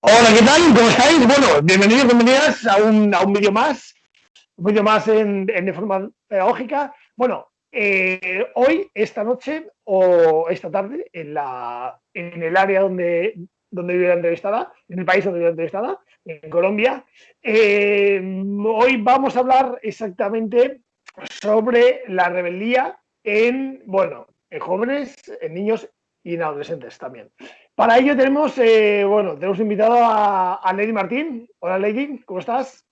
Hola, ¿qué tal? ¿Cómo estáis? Bueno, bienvenidos, bienvenidas a un vídeo más de forma pedagógica. Bueno, hoy, esta noche o esta tarde, en el área donde vive la entrevistada, en el país donde vive la entrevistada, en Colombia, hoy vamos a hablar exactamente sobre la rebeldía en jóvenes, en niños y en adolescentes también. Para ello tenemos invitado a Lady Martín. Hola Lady, ¿cómo estás?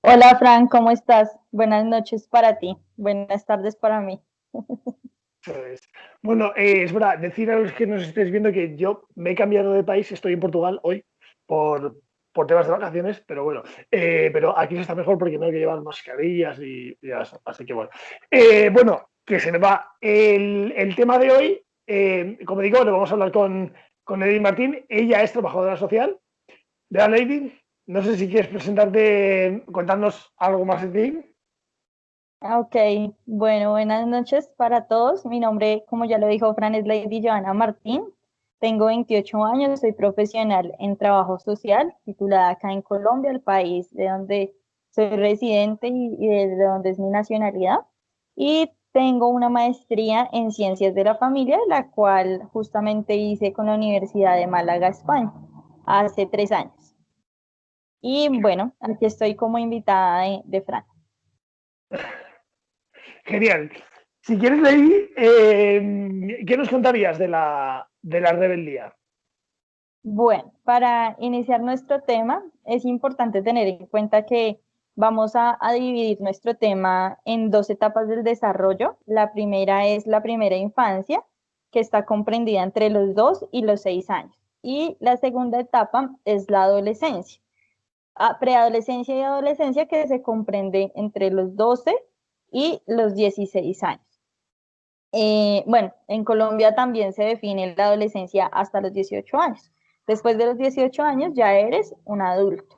Hola Fran, ¿cómo estás? Buenas noches para ti, buenas tardes para mí. Pues, bueno, es verdad, decir a los que nos estéis viendo que yo me he cambiado de país, estoy en Portugal hoy por temas de vacaciones, pero bueno, pero aquí se está mejor porque no hay que llevar mascarillas y eso, así que bueno. Bueno, que se me va el tema de hoy, como digo, lo vamos a hablar con Lady Martín. Ella es trabajadora social. Vea, Lady, no sé si quieres presentarte, contarnos algo más de ti. Ok, bueno, buenas noches para todos. Mi nombre, como ya lo dijo Fran, es Lady Joana Martín. Tengo 28 años, soy profesional en trabajo social, titulada acá en Colombia, el país de donde soy residente y de donde es mi nacionalidad. Y tengo una maestría en ciencias de la familia, la cual justamente hice con la Universidad de Málaga, España, hace 3 años. Y bueno, aquí estoy como invitada de Fran. Genial. Si quieres, Lady, ¿qué nos contarías de la rebeldía? Bueno, para iniciar nuestro tema, es importante tener en cuenta que vamos a dividir nuestro tema en dos etapas del desarrollo. La primera es la primera infancia, que está comprendida entre los 2 y los 6 años. Y la segunda etapa es la adolescencia. Preadolescencia y adolescencia, que se comprende entre los 12 y los 16 años. Bueno, en Colombia también se define la adolescencia hasta los 18 años. Después de los 18 años ya eres un adulto.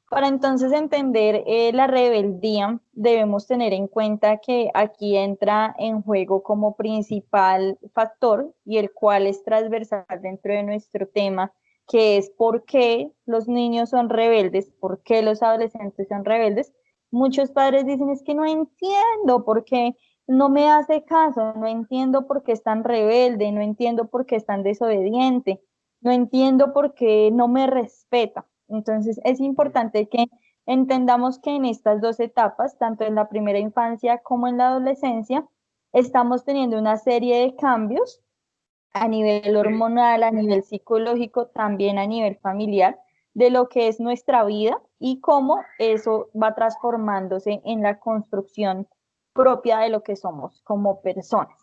Para entonces entender la rebeldía, debemos tener en cuenta que aquí entra en juego como principal factor y el cual es transversal dentro de nuestro tema, que es por qué los niños son rebeldes, por qué los adolescentes son rebeldes. Muchos padres dicen, es que no entiendo por qué no me hace caso, no entiendo por qué es tan rebelde, no entiendo por qué es tan desobediente, no entiendo por qué no me respeta. Entonces es importante que entendamos que en estas dos etapas, tanto en la primera infancia como en la adolescencia, estamos teniendo una serie de cambios a nivel Sí, hormonal, a nivel psicológico, también a nivel familiar, de lo que es nuestra vida y cómo eso va transformándose en la construcción propia de lo que somos como personas.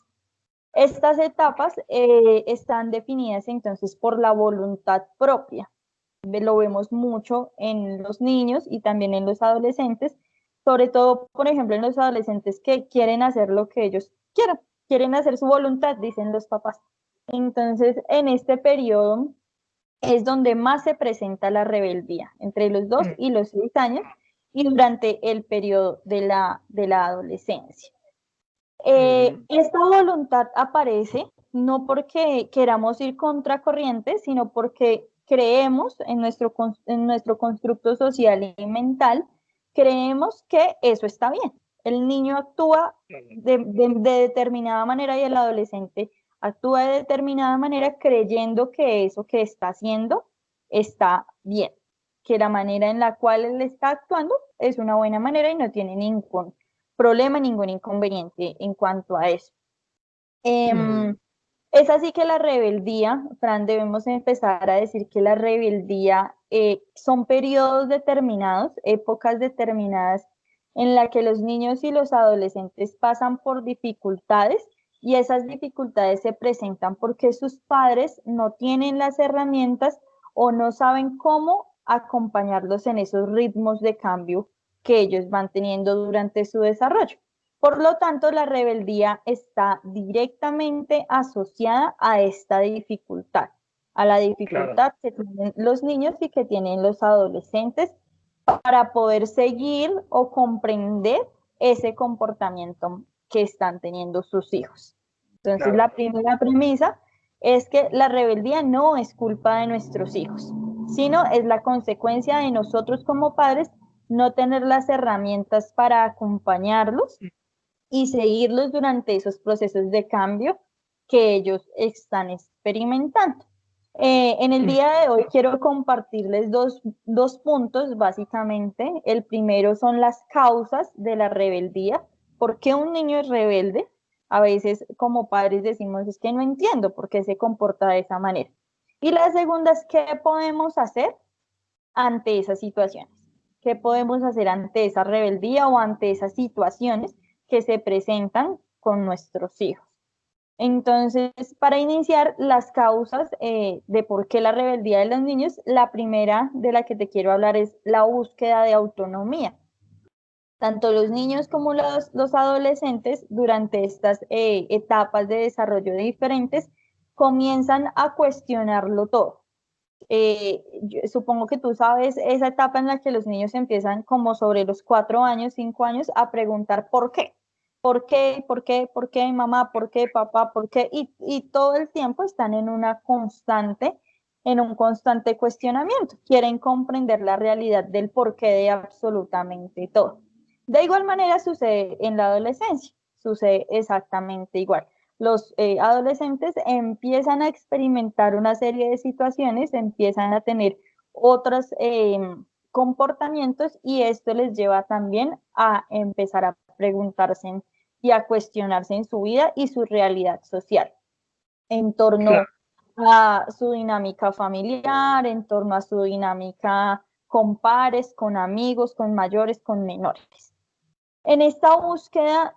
Estas etapas están definidas entonces por la voluntad propia. Lo vemos mucho en los niños y también en los adolescentes, sobre todo, por ejemplo, en los adolescentes que quieren hacer lo que ellos quieran, quieren hacer su voluntad, dicen los papás. Entonces, en este periodo es donde más se presenta la rebeldía, entre los 2 y los 6 años y durante el periodo de la adolescencia. Esta voluntad aparece no porque queramos ir contra corriente, sino porque creemos en nuestro constructo social y mental, creemos que eso está bien. El niño actúa de determinada manera y el adolescente actúa de determinada manera creyendo que eso que está haciendo está bien, que la manera en la cual él está actuando es una buena manera y no tiene ningún problema, ningún inconveniente en cuanto a eso. Es así que la rebeldía, Fran, debemos empezar a decir que la rebeldía son periodos determinados, épocas determinadas en la que los niños y los adolescentes pasan por dificultades y esas dificultades se presentan porque sus padres no tienen las herramientas o no saben cómo acompañarlos en esos ritmos de cambio que ellos van teniendo durante su desarrollo. Por lo tanto, la rebeldía está directamente asociada a esta dificultad, a la claro. dificultad que tienen los niños y que tienen los adolescentes para poder seguir o comprender ese comportamiento que están teniendo sus hijos. Entonces, Claro. la primera premisa es que la rebeldía no es culpa de nuestros hijos, sino es la consecuencia de nosotros como padres no tener las herramientas para acompañarlos y seguirlos durante esos procesos de cambio que ellos están experimentando. En el día de hoy quiero compartirles dos puntos básicamente. El primero son las causas de la rebeldía. ¿Por qué un niño es rebelde? A veces como padres decimos, es que no entiendo por qué se comporta de esa manera. Y la segunda es qué podemos hacer ante esas situaciones. ¿Qué podemos hacer ante esa rebeldía o ante esas situaciones que se presentan con nuestros hijos? Entonces, para iniciar las causas de por qué la rebeldía de los niños, la primera de la que te quiero hablar es la búsqueda de autonomía. Tanto los niños como los adolescentes durante estas etapas de desarrollo diferentes comienzan a cuestionarlo todo. Supongo que tú sabes esa etapa en la que los niños empiezan como sobre los 4 años, 5 años a preguntar por qué. ¿Por qué? ¿Por qué? ¿Por qué mamá? ¿Por qué papá? ¿Por qué? Y todo el tiempo están en un constante cuestionamiento. Quieren comprender la realidad del porqué de absolutamente todo. De igual manera sucede en la adolescencia, sucede exactamente igual. Los adolescentes empiezan a experimentar una serie de situaciones, empiezan a tener otros comportamientos y esto les lleva también a empezar a preguntarse y a cuestionarse en su vida y su realidad social en torno a su dinámica familiar, en torno a su dinámica con pares, con amigos, con mayores, con menores. En esta búsqueda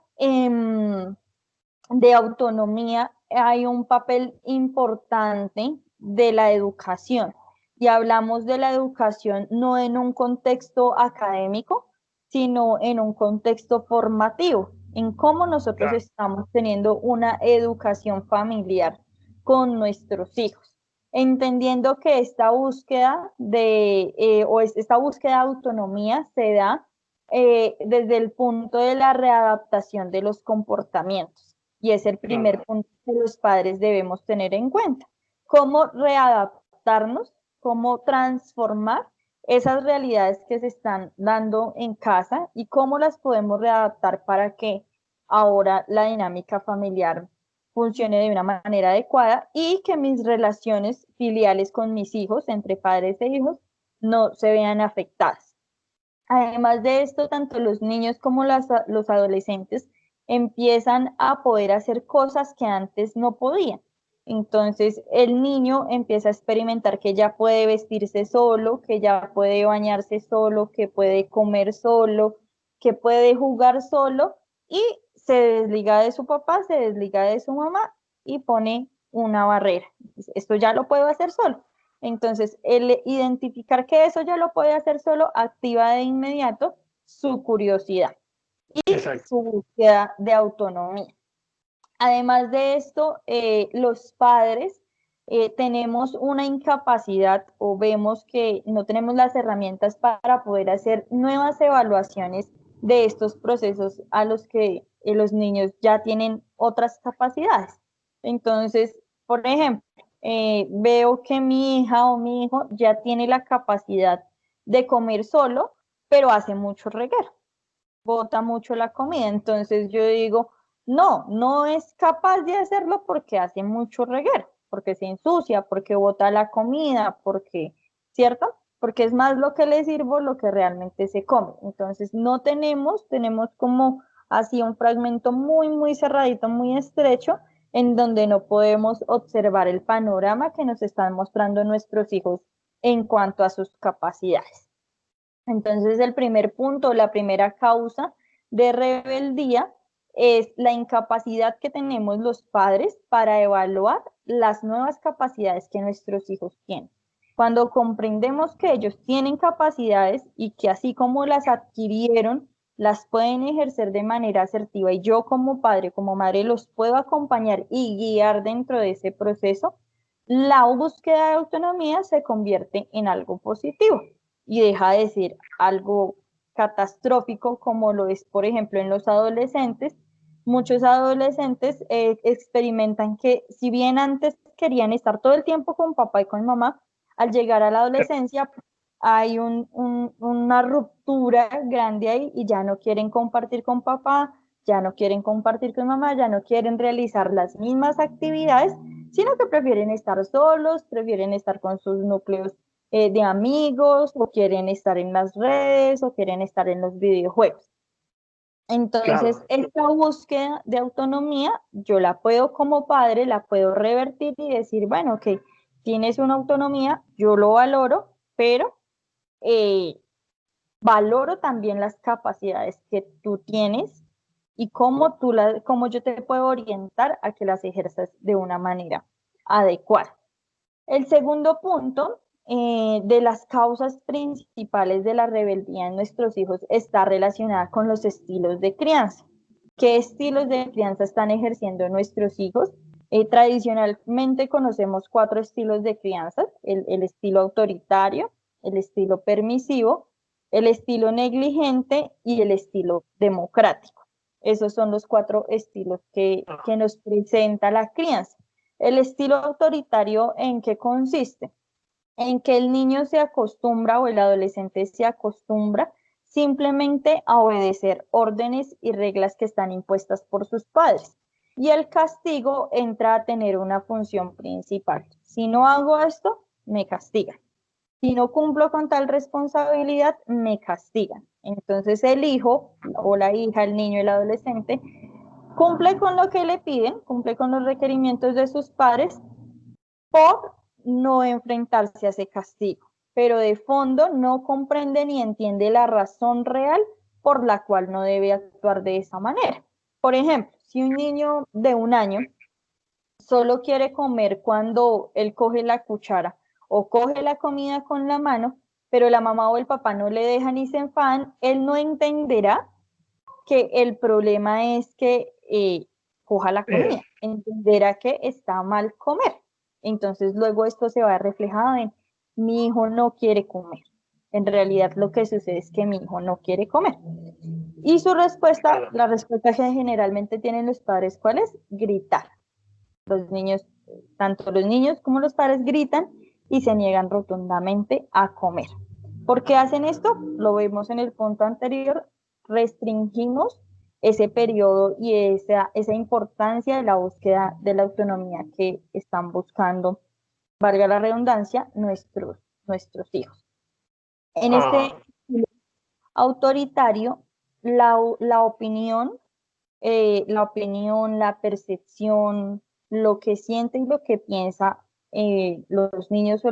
de autonomía hay un papel importante de la educación. Y hablamos de la educación no en un contexto académico, sino en un contexto formativo, en cómo nosotros estamos teniendo una educación familiar con nuestros hijos, entendiendo que esta búsqueda esta búsqueda de autonomía se da desde el punto de la readaptación de los comportamientos. Y es el primer punto que los padres debemos tener en cuenta. Cómo readaptarnos, cómo transformar esas realidades que se están dando en casa y cómo las podemos readaptar para que ahora la dinámica familiar funcione de una manera adecuada y que mis relaciones filiales con mis hijos, entre padres e hijos, no se vean afectadas. Además de esto, tanto los niños como los adolescentes empiezan a poder hacer cosas que antes no podían. Entonces, el niño empieza a experimentar que ya puede vestirse solo, que ya puede bañarse solo, que puede comer solo, que puede jugar solo y se desliga de su papá, se desliga de su mamá y pone una barrera. Esto ya lo puedo hacer solo. Entonces, el identificar que eso ya lo puede hacer solo activa de inmediato su curiosidad y su búsqueda de autonomía. Además de esto, los padres tenemos una incapacidad o vemos que no tenemos las herramientas para poder hacer nuevas evaluaciones de estos procesos a los que los niños ya tienen otras capacidades. Entonces, por ejemplo, veo que mi hija o mi hijo ya tiene la capacidad de comer solo, pero hace mucho reguero, bota mucho la comida. Entonces yo digo, no, no es capaz de hacerlo porque hace mucho reguero, porque se ensucia, porque bota la comida, porque, ¿cierto? Porque es más lo que le sirvo, lo que realmente se come. Entonces no tenemos como así un fragmento muy, muy cerradito, muy estrecho, en donde no podemos observar el panorama que nos están mostrando nuestros hijos en cuanto a sus capacidades. Entonces, el primer punto, la primera causa de rebeldía es la incapacidad que tenemos los padres para evaluar las nuevas capacidades que nuestros hijos tienen. Cuando comprendemos que ellos tienen capacidades y que así como las adquirieron, las pueden ejercer de manera asertiva y yo como padre, como madre, los puedo acompañar y guiar dentro de ese proceso, la búsqueda de autonomía se convierte en algo positivo y deja de ser algo catastrófico como lo es, por ejemplo, en los adolescentes. Muchos adolescentes experimentan que si bien antes querían estar todo el tiempo con papá y con mamá, Al llegar a la adolescencia hay una ruptura grande ahí y ya no quieren compartir con papá, ya no quieren compartir con mamá, ya no quieren realizar las mismas actividades, sino que prefieren estar solos, prefieren estar con sus núcleos de amigos, o quieren estar en las redes, o quieren estar en los videojuegos. Entonces, Claro. esta búsqueda de autonomía, yo la puedo como padre, la puedo revertir y decir, bueno, ok, tienes una autonomía, yo lo valoro, pero eh, valoro también las capacidades que tú tienes y cómo yo te puedo orientar a que las ejerzas de una manera adecuada. El segundo punto de las causas principales de la rebeldía en nuestros hijos está relacionada con los estilos de crianza. ¿Qué estilos de crianza están ejerciendo nuestros hijos? Tradicionalmente conocemos 4 estilos de crianza: el estilo autoritario, el estilo permisivo, el estilo negligente y el estilo democrático. Esos son los 4 estilos que nos presenta la crianza. El estilo autoritario, ¿en qué consiste? En que el niño se acostumbra o el adolescente se acostumbra simplemente a obedecer órdenes y reglas que están impuestas por sus padres. Y el castigo entra a tener una función principal. Si no hago esto, me castigan. Si no cumplo con tal responsabilidad, me castigan. Entonces el hijo o la hija, el niño, el adolescente, cumple con lo que le piden, cumple con los requerimientos de sus padres por no enfrentarse a ese castigo, pero de fondo no comprende ni entiende la razón real por la cual no debe actuar de esa manera. Por ejemplo, si un niño de 1 año solo quiere comer cuando él coge la cuchara o coge la comida con la mano, pero la mamá o el papá no le dejan y se enfadan, él no entenderá que el problema es que coja la comida, entenderá que está mal comer. Entonces luego esto se va reflejado en mi hijo no quiere comer. En realidad lo que sucede es que mi hijo no quiere comer. Y su respuesta, Claro. la respuesta que generalmente tienen los padres, ¿cuál es? Gritar. Los niños, tanto los niños como los padres gritan y se niegan rotundamente a comer. ¿Por qué hacen esto? Lo vemos en el punto anterior, restringimos ese periodo y esa importancia de la búsqueda de la autonomía que están buscando, valga la redundancia, nuestros hijos. En este Ah, autoritario, la opinión, la percepción, lo que siente y lo que piensa los niños o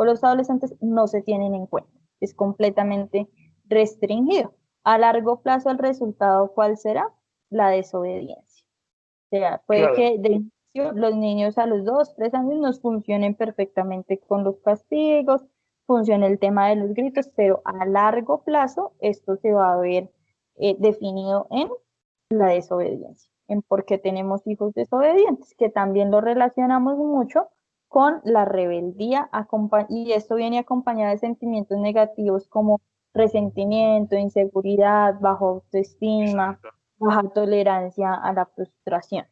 los adolescentes no se tienen en cuenta. Es completamente restringido. A largo plazo, el resultado, ¿cuál será? La desobediencia. O sea, puede claro. que de inicio los niños a los 2, 3 años nos funcionen perfectamente con los castigos, funciona el tema de los gritos, pero a largo plazo esto se va a ver definido en la desobediencia, en por qué tenemos hijos desobedientes, que también lo relacionamos mucho con la rebeldía, y esto viene acompañado de sentimientos negativos como resentimiento, inseguridad, baja autoestima, Exacto. baja tolerancia a la frustración.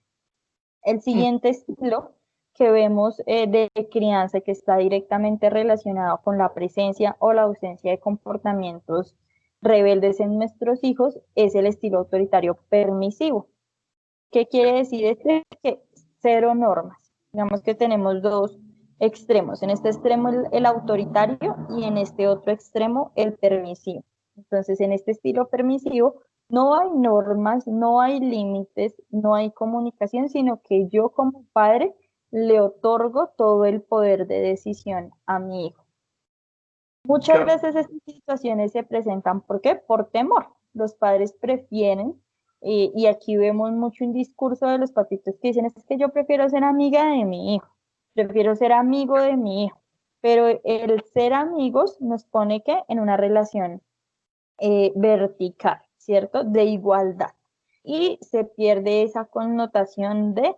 El Mm. siguiente estilo que vemos de crianza que está directamente relacionado con la presencia o la ausencia de comportamientos rebeldes en nuestros hijos es el estilo autoritario permisivo. ¿Qué quiere decir este? Que cero normas. Digamos que tenemos 2 extremos. En este extremo el autoritario y en este otro extremo el permisivo. Entonces, en este estilo permisivo no hay normas, no hay límites, no hay comunicación, sino que yo como padre le otorgo todo el poder de decisión a mi hijo. Muchas Claro. veces estas situaciones se presentan, ¿por qué? Por temor. Los padres prefieren, y aquí vemos mucho un discurso de los papitos que dicen, es que yo prefiero ser amiga de mi hijo, prefiero ser amigo de mi hijo, pero el ser amigos nos pone que en una relación vertical, ¿cierto? De igualdad. Y se pierde esa connotación de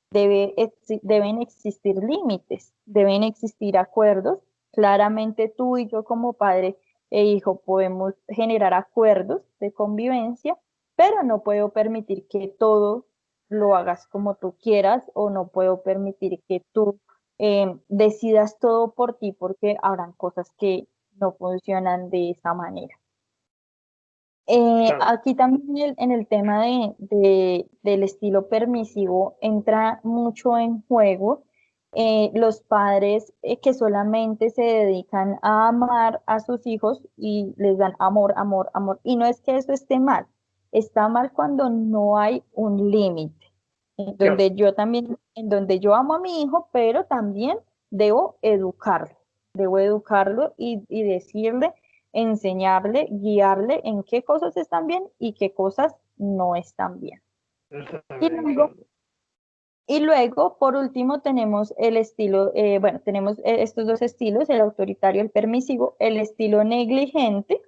deben existir límites, deben existir acuerdos. Claramente tú y yo como padre e hijo podemos generar acuerdos de convivencia, pero no puedo permitir que todo lo hagas como tú quieras o no puedo permitir que tú decidas todo por ti, porque habrán cosas que no funcionan de esa manera. Claro. Aquí también en el tema del estilo permisivo entra mucho en juego los padres que solamente se dedican a amar a sus hijos y les dan amor, amor, amor. Y no es que eso esté mal, está mal cuando no hay un límite, Claro. en donde yo amo a mi hijo, pero también debo educarlo y decirle, enseñarle, guiarle en qué cosas están bien y qué cosas no están bien. Está Y bien, luego, claro. y luego, por último, tenemos el estilo, bueno, tenemos estos dos estilos, el autoritario, el permisivo, el estilo negligente.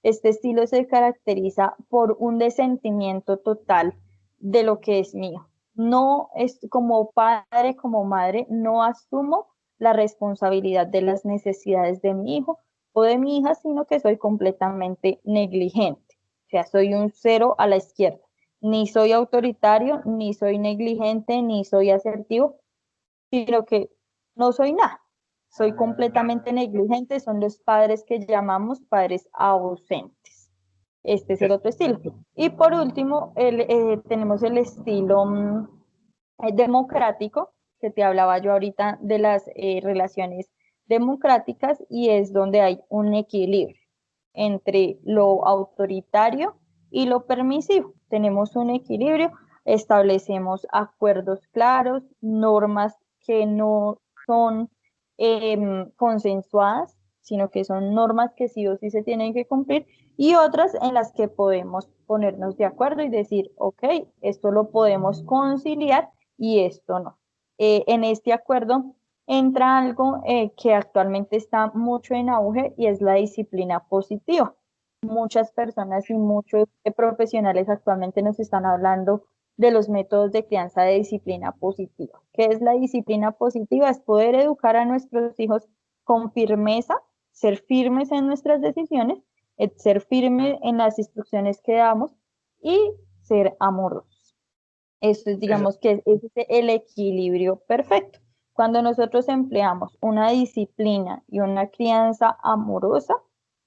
Este estilo se caracteriza por un desentimiento total de lo que es mío. No es como padre, como madre, no asumo la responsabilidad de las necesidades de mi hijo o de mi hija, sino que soy completamente negligente. O sea, soy un cero a la izquierda. Ni soy autoritario, ni soy negligente, ni soy asertivo, sino que no soy nada. Soy completamente negligente, son los padres que llamamos padres ausentes. Este es el otro estilo. Y por último, tenemos el estilo democrático, que te hablaba yo ahorita de las relaciones democráticas, y es donde hay un equilibrio entre lo autoritario y lo permisivo. Tenemos un equilibrio, establecemos acuerdos claros, normas que no son consensuadas, sino que son normas que sí o sí se tienen que cumplir, y otras en las que podemos ponernos de acuerdo y decir, ok, esto lo podemos conciliar y esto no. En este acuerdo entra algo que actualmente está mucho en auge y es la disciplina positiva. Muchas personas y muchos profesionales actualmente nos están hablando de los métodos de crianza de disciplina positiva. ¿Qué es la disciplina positiva? Es poder educar a nuestros hijos con firmeza, ser firmes en nuestras decisiones, ser firmes en las instrucciones que damos y ser amorosos. Esto es, Eso. digamos que es el equilibrio perfecto. Cuando nosotros empleamos una disciplina y una crianza amorosa,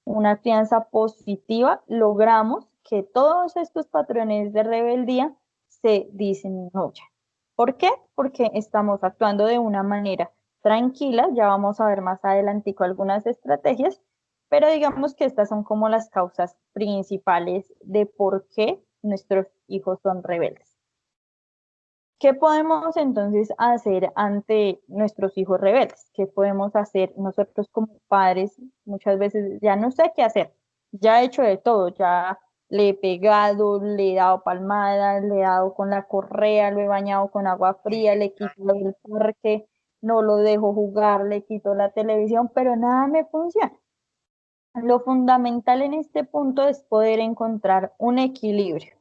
una crianza positiva, logramos que todos estos patrones de rebeldía se disminuyan. ¿Por qué? Porque estamos actuando de una manera tranquila, ya vamos a ver más adelantico algunas estrategias, pero digamos que estas son como las causas principales de por qué nuestros hijos son rebeldes. ¿Qué podemos entonces hacer ante nuestros hijos rebeldes? ¿Qué podemos hacer nosotros como padres? Muchas veces ya no sé qué hacer, ya he hecho de todo, ya le he pegado, le he dado palmadas, le he dado con la correa, lo he bañado con agua fría, le quito del parque, no lo dejo jugar, le quito la televisión, pero nada me funciona. Lo fundamental en este punto es poder encontrar un equilibrio.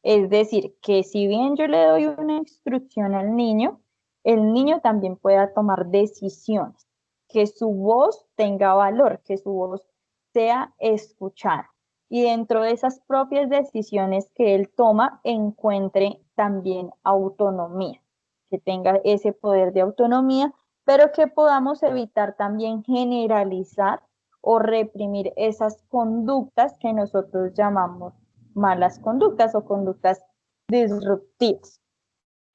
Es decir, que si bien yo le doy una instrucción al niño, el niño también pueda tomar decisiones, que su voz tenga valor, que su voz sea escuchada. Y dentro de esas propias decisiones que él toma, encuentre también autonomía, que tenga ese poder de autonomía, pero que podamos evitar también generalizar o reprimir esas conductas que nosotros llamamos malas conductas o conductas disruptivas.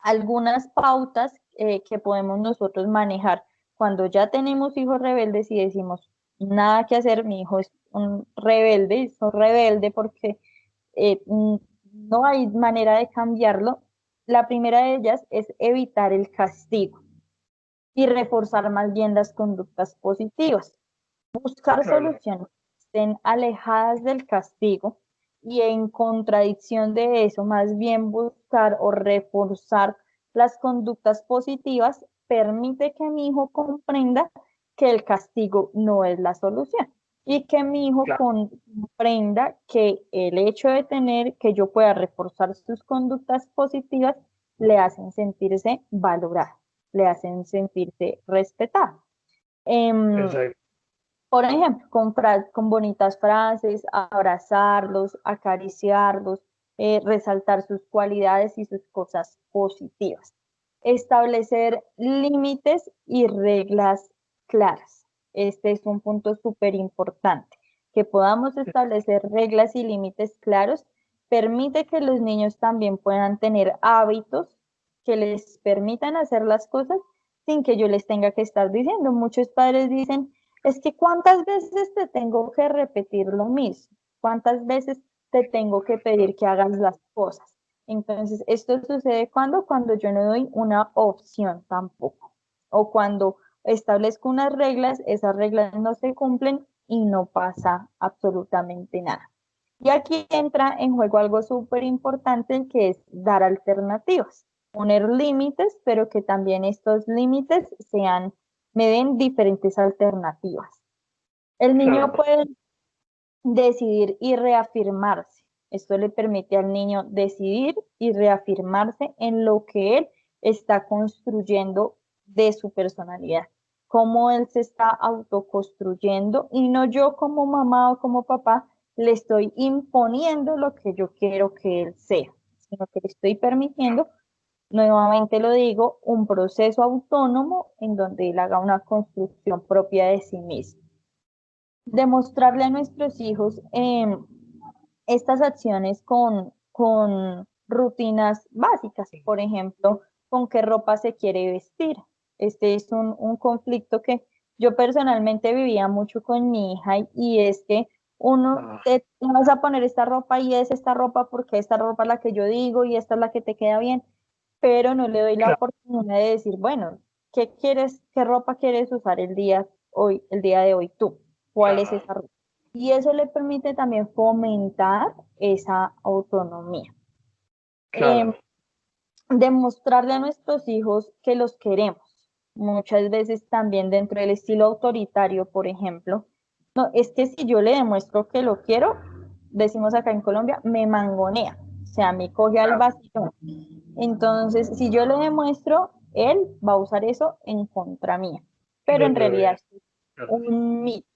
Algunas pautas que podemos nosotros manejar cuando ya tenemos hijos rebeldes y decimos, nada que hacer, mi hijo es un rebelde porque no hay manera de cambiarlo. La primera de ellas es evitar el castigo y reforzar más bien las conductas positivas. Buscar Claro. soluciones que estén alejadas del castigo y en contradicción de eso, más bien buscar o reforzar las conductas positivas permite que mi hijo comprenda que el castigo no es la solución y que mi hijo Claro. comprenda que el hecho de tener que yo pueda reforzar sus conductas positivas le hacen sentirse valorado, le hacen sentirse respetado. Exacto. Por ejemplo, con bonitas frases, abrazarlos, acariciarlos, resaltar sus cualidades y sus cosas positivas. establecer límites y reglas claras. Este es un punto súper importante. Que podamos establecer reglas y límites claros permite que los niños también puedan tener hábitos que les permitan hacer las cosas sin que yo les tenga que estar diciendo. Muchos padres dicen, es que ¿cuántas veces te tengo que repetir lo mismo? ¿Cuántas veces te tengo que pedir que hagas las cosas? Entonces, esto sucede cuando yo no doy una opción tampoco. O cuando establezco unas reglas, esas reglas no se cumplen y no pasa absolutamente nada. Y aquí entra en juego algo súper importante que es dar alternativas, poner límites, pero que también estos límites me den diferentes alternativas. El niño puede decidir y reafirmarse. Esto le permite al niño decidir y reafirmarse en lo que él está construyendo de su personalidad, cómo él se está autoconstruyendo y no yo como mamá o como papá le estoy imponiendo lo que yo quiero que él sea, sino que le estoy permitiendo, nuevamente lo digo, un proceso autónomo en donde él haga una construcción propia de sí mismo. Demostrarle a nuestros hijos estas acciones con rutinas básicas, por ejemplo, con qué ropa se quiere vestir. Este es un conflicto que yo personalmente vivía mucho con mi hija y es que uno te vas a poner esta ropa y es esta ropa porque esta ropa es la que yo digo y esta es la que te queda bien, pero no le doy la oportunidad de decir, bueno, ¿qué quieres, qué ropa quieres usar el día de hoy tú? ¿Cuál es esa ropa? Y eso le permite también fomentar esa autonomía. Demostrarle a nuestros hijos que los queremos. Muchas veces también dentro del estilo autoritario, por ejemplo, no, es que si yo le demuestro que lo quiero, decimos acá en Colombia, me mangonea, o sea, me coge al vacío. Entonces, si yo le demuestro, él va a usar eso en contra mía. Pero en realidad es un mito.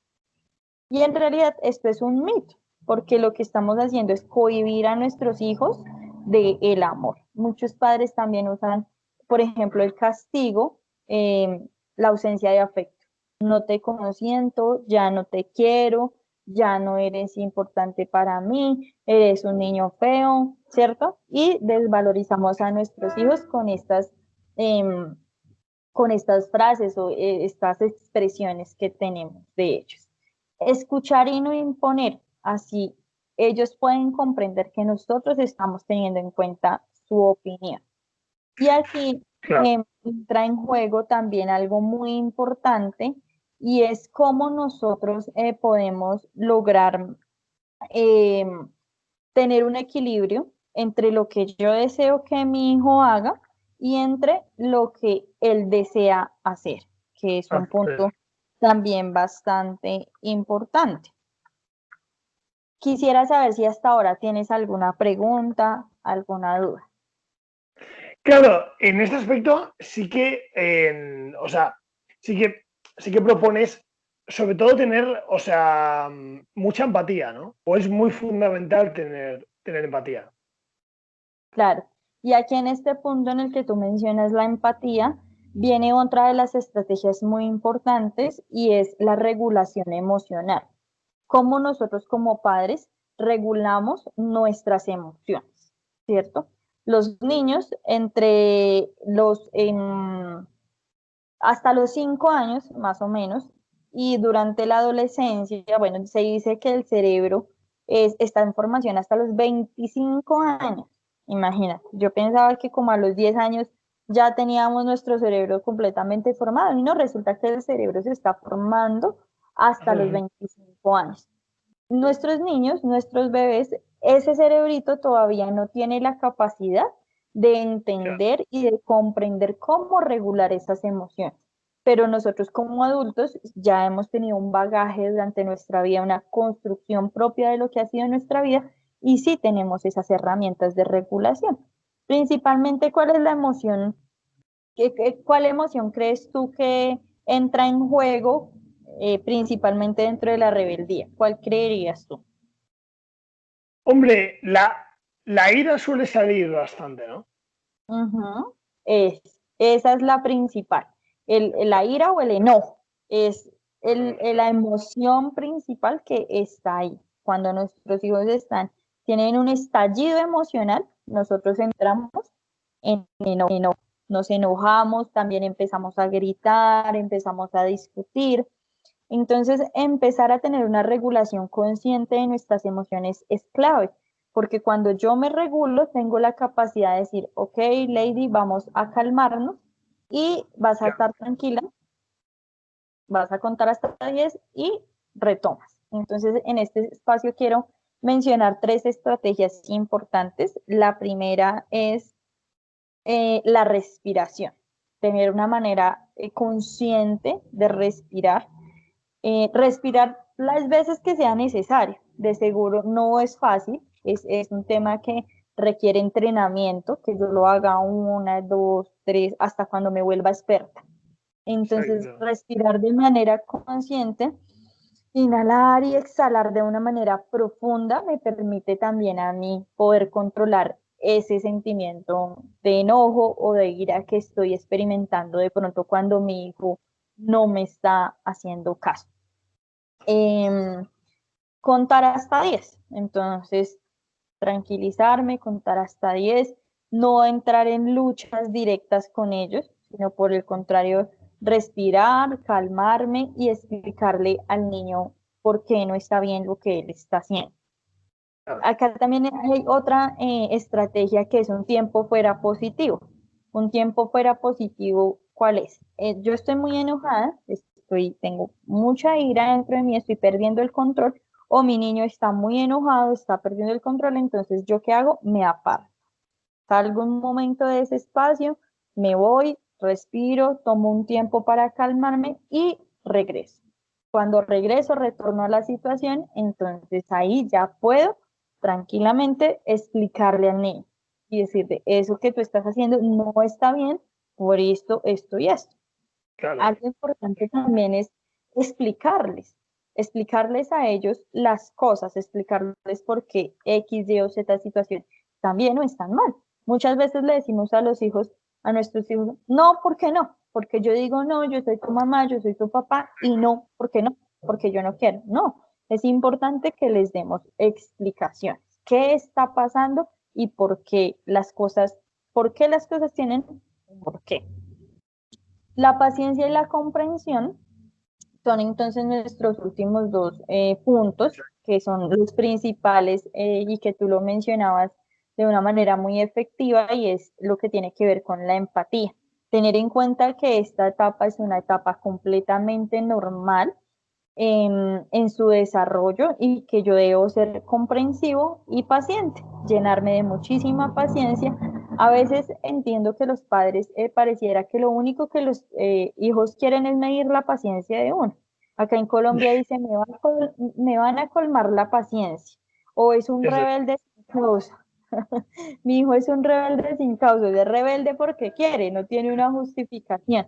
Y en realidad esto es un mito, porque lo que estamos haciendo es cohibir a nuestros hijos del amor. Muchos padres también usan, por ejemplo, el castigo, la ausencia de afecto. No te consiento, ya no te quiero, ya no eres importante para mí, eres un niño feo, ¿cierto? Y desvalorizamos a nuestros hijos con estas frases o estas expresiones que tenemos de ellos. Escuchar y no imponer, así ellos pueden comprender que nosotros estamos teniendo en cuenta su opinión. Y aquí entra en juego también algo muy importante y es cómo nosotros podemos lograr eh, tener un equilibrio entre lo que yo deseo que mi hijo haga y entre lo que él desea hacer, que es un punto también bastante importante. Quisiera saber si hasta ahora tienes alguna pregunta, alguna duda. Claro, en este aspecto sí que, o sea, sí que propones, sobre todo tener, o sea, mucha empatía, ¿no? O es muy fundamental tener empatía. Claro. Y aquí en este punto en el que tú mencionas la empatía, viene otra de las estrategias muy importantes y es la regulación emocional. Cómo nosotros como padres regulamos nuestras emociones, ¿cierto? Los niños hasta los 5 años, más o menos, y durante la adolescencia, bueno, se dice que el cerebro está en formación hasta los 25 años. Imagínate, yo pensaba que como a los 10 años ya teníamos nuestro cerebro completamente formado y no, resulta que el cerebro se está formando hasta los 25 años. Nuestros niños, nuestros bebés, ese cerebrito todavía no tiene la capacidad de entender y de comprender cómo regular esas emociones. Pero nosotros como adultos ya hemos tenido un bagaje durante nuestra vida, una construcción propia de lo que ha sido nuestra vida y sí tenemos esas herramientas de regulación. Principalmente, ¿cuál es la emoción? ¿Cuál emoción crees tú que entra en juego principalmente dentro de la rebeldía? ¿Cuál creerías tú? Hombre, la ira suele salir bastante, ¿no? Uh -huh. Es Esa es la principal. La ira o el enojo es la emoción principal que está ahí. Cuando nuestros hijos tienen un estallido emocional, nosotros entramos en enojo. Nos enojamos, también empezamos a gritar, empezamos a discutir. Entonces, empezar a tener una regulación consciente de nuestras emociones es clave, porque cuando yo me regulo, tengo la capacidad de decir, ok, Lady, vamos a calmarnos y vas a estar tranquila, vas a contar hasta 10 y retomas. Entonces, en este espacio quiero mencionar 3 estrategias importantes. La primera es la respiración, tener una manera consciente de respirar. Respirar las veces que sea necesario. De seguro no es fácil, es un tema que requiere entrenamiento, que yo lo haga 1, 2, 3, hasta cuando me vuelva experta. Entonces, Perfecto. respirar de manera consciente, inhalar y exhalar de una manera profunda me permite también a mí poder controlar ese sentimiento de enojo o de ira que estoy experimentando de pronto cuando mi hijo no me está haciendo caso. Contar hasta 10. Entonces, tranquilizarme, contar hasta 10, no entrar en luchas directas con ellos, sino por el contrario, respirar, calmarme y explicarle al niño por qué no está bien lo que él está haciendo. Acá también hay otra estrategia que es un tiempo fuera positivo. Un tiempo fuera positivo, ¿cuál es? Yo estoy muy enojada, tengo mucha ira dentro de mí, estoy perdiendo el control, o mi niño está muy enojado, está perdiendo el control, entonces ¿yo qué hago? Me aparto. Salgo un momento de ese espacio, me voy, respiro, tomo un tiempo para calmarme y regreso. Cuando regreso, retorno a la situación, entonces ahí ya puedo tranquilamente explicarle al niño y decirle, eso que tú estás haciendo no está bien por esto, esto y esto. Claro. Algo importante también es explicarles a ellos las cosas, explicarles por qué X, Y o Z situación también no están mal. Muchas veces le decimos a los hijos, a nuestros hijos, no, ¿por qué no? Porque yo digo no, yo soy tu mamá, yo soy tu papá, y no, ¿por qué no? Porque yo no quiero. No, es importante que les demos explicaciones. ¿Qué está pasando y por qué las cosas tienen un porqué? La paciencia y la comprensión son entonces nuestros últimos 2 puntos, que son los principales y que tú lo mencionabas de una manera muy efectiva y es lo que tiene que ver con la empatía. Tener en cuenta que esta etapa es una etapa completamente normal en su desarrollo y que yo debo ser comprensivo y paciente, llenarme de muchísima paciencia. A veces entiendo que los padres pareciera que lo único que los hijos quieren es medir la paciencia de uno. Acá en Colombia dice, me van a colmar la paciencia, o es un Eso, rebelde sin causa. Mi hijo es un rebelde sin causa, es rebelde porque quiere, no tiene una justificación.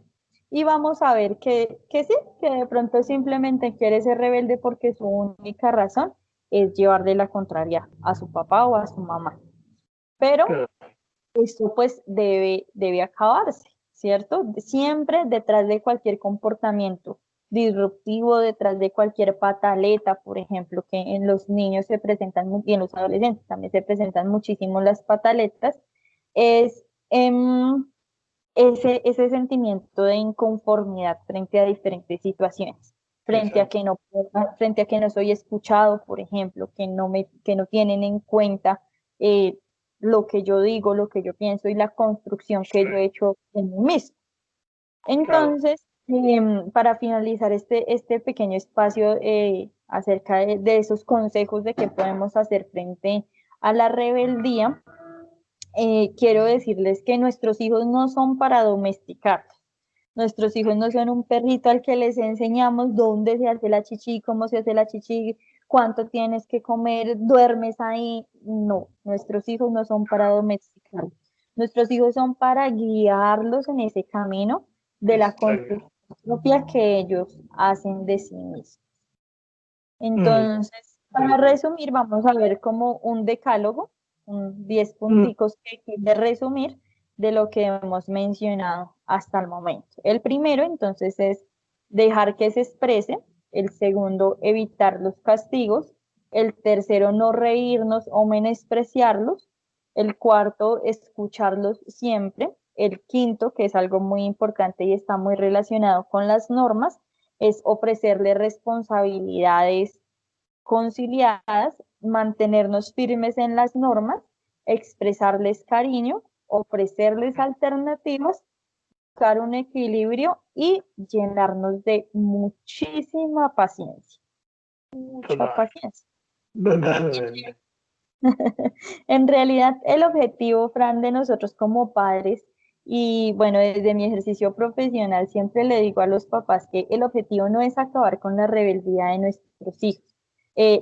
Y vamos a ver que sí, que de pronto simplemente quiere ser rebelde porque su única razón es llevarle la contraria a su papá o a su mamá. Pero claro. esto pues debe acabarse, ¿cierto? Siempre detrás de cualquier comportamiento disruptivo, detrás de cualquier pataleta, por ejemplo, que en los niños se presentan y en los adolescentes también se presentan muchísimo las pataletas, es ese sentimiento de inconformidad frente a diferentes situaciones, Exacto. frente a que no soy escuchado, por ejemplo, que no tienen en cuenta eh, lo que yo digo, lo que yo pienso y la construcción que yo he hecho en mí mismo. Claro. Entonces, para finalizar este pequeño espacio acerca de esos consejos de qué podemos hacer frente a la rebeldía, quiero decirles que nuestros hijos no son para domesticarlos. Nuestros hijos no son un perrito al que les enseñamos dónde se hace la chichi, cómo se hace la chichi, cuánto tienes que comer, duermes ahí. No, nuestros hijos no son para domesticarlos. Nuestros hijos son para guiarlos en ese camino de la Exacto. construcción propia que ellos hacen de sí mismos. Mm, Entonces, para resumir, vamos a ver como un decálogo, 10 mm, punticos que quiere resumir. de lo que hemos mencionado hasta el momento. El primero, entonces, es dejar que se exprese. El segundo, evitar los castigos. El tercero, no reírnos o menospreciarlos. El cuarto, escucharlos siempre. El quinto, que es algo muy importante y está muy relacionado con las normas, es ofrecerle responsabilidades conciliadas, mantenernos firmes en las normas, expresarles cariño, ofrecerles alternativas, buscar un equilibrio y llenarnos de muchísima paciencia. Mucha Total, paciencia. totalmente. En realidad, el objetivo, Fran, de nosotros como padres, y bueno, desde mi ejercicio profesional siempre le digo a los papás que el objetivo no es acabar con la rebeldía de nuestros hijos.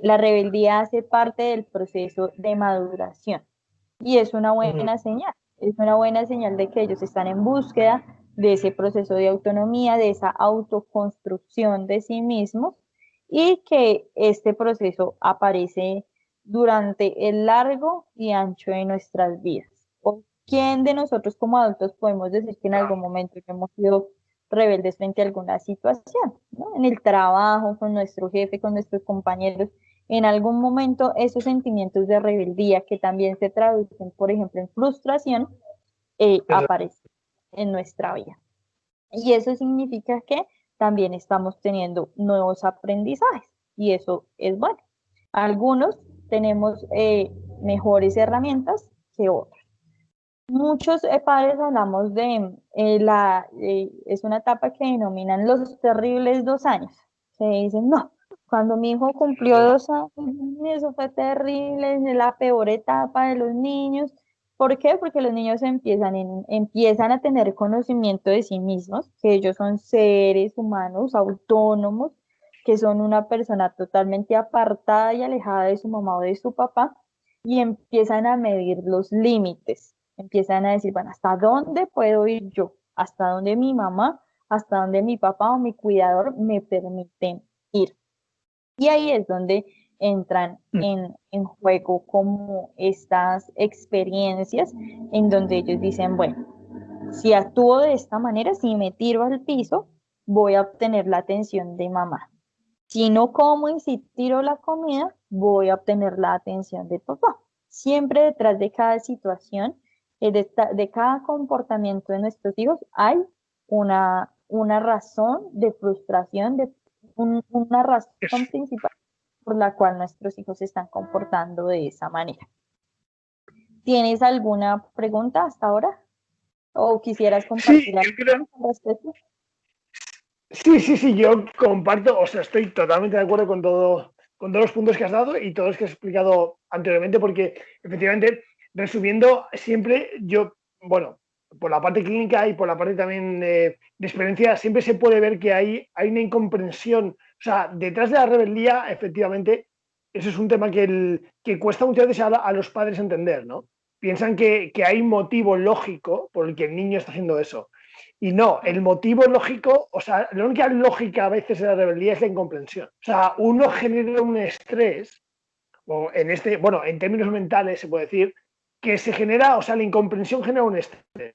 La rebeldía hace parte del proceso de maduración y es una buena señal de que ellos están en búsqueda de ese proceso de autonomía, de esa autoconstrucción de sí mismos y que este proceso aparece durante el largo y ancho de nuestras vidas. ¿O quién de nosotros como adultos podemos decir que en algún momento hemos sido rebeldes frente a alguna situación, ¿no? En el trabajo, con nuestro jefe, con nuestros compañeros? En algún momento esos sentimientos de rebeldía que también se traducen, por ejemplo, en frustración, aparecen en nuestra vida. Y eso significa que también estamos teniendo nuevos aprendizajes y eso es bueno. Algunos tenemos mejores herramientas que otros. Muchos padres hablamos de es una etapa que denominan los terribles 2 años. Se dicen, no, cuando mi hijo cumplió 2 años, eso fue terrible, es la peor etapa de los niños. ¿Por qué? Porque los niños empiezan a tener conocimiento de sí mismos, que ellos son seres humanos autónomos, que son una persona totalmente apartada y alejada de su mamá o de su papá, y empiezan a medir los límites. Empiezan a decir, bueno, ¿hasta dónde puedo ir yo? ¿Hasta dónde mi mamá, hasta dónde mi papá o mi cuidador me permiten ir? Y ahí es donde entran en juego como estas experiencias en donde ellos dicen, bueno, si actúo de esta manera, si me tiro al piso, voy a obtener la atención de mamá. Si no como y si tiro la comida, voy a obtener la atención de papá. Siempre detrás de cada situación, de cada comportamiento de nuestros hijos, hay una razón de frustración, una razón principal por la cual nuestros hijos se están comportando de esa manera. ¿Tienes alguna pregunta hasta ahora? ¿O quisieras Sí, compartir yo creo, algo al respecto? sí, yo comparto, o sea, estoy totalmente de acuerdo con todos los puntos que has dado y todos los que has explicado anteriormente, porque efectivamente, resumiendo, siempre yo, bueno, por la parte clínica y por la parte también de experiencia, siempre se puede ver que hay una incomprensión. O sea, detrás de la rebeldía, efectivamente, eso es un tema que cuesta muchas veces a los padres entender, ¿no? Piensan que hay motivo lógico por el que el niño está haciendo eso. Y no, el motivo lógico, o sea, la única lógica a veces de la rebeldía es la incomprensión. O sea, uno genera un estrés, o en bueno, en términos mentales se puede decir, que se genera, o sea, la incomprensión genera un estrés.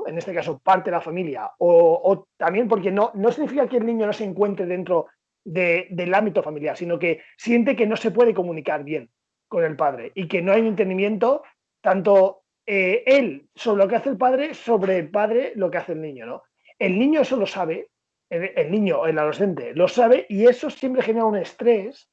En este caso, parte de la familia, o también porque no significa que el niño no se encuentre dentro del ámbito familiar, sino que siente que no se puede comunicar bien con el padre y que no hay un entendimiento tanto él sobre lo que hace el padre, sobre el padre lo que hace el niño, ¿no? El niño eso lo sabe, el niño, el adolescente, lo sabe y eso siempre genera un estrés,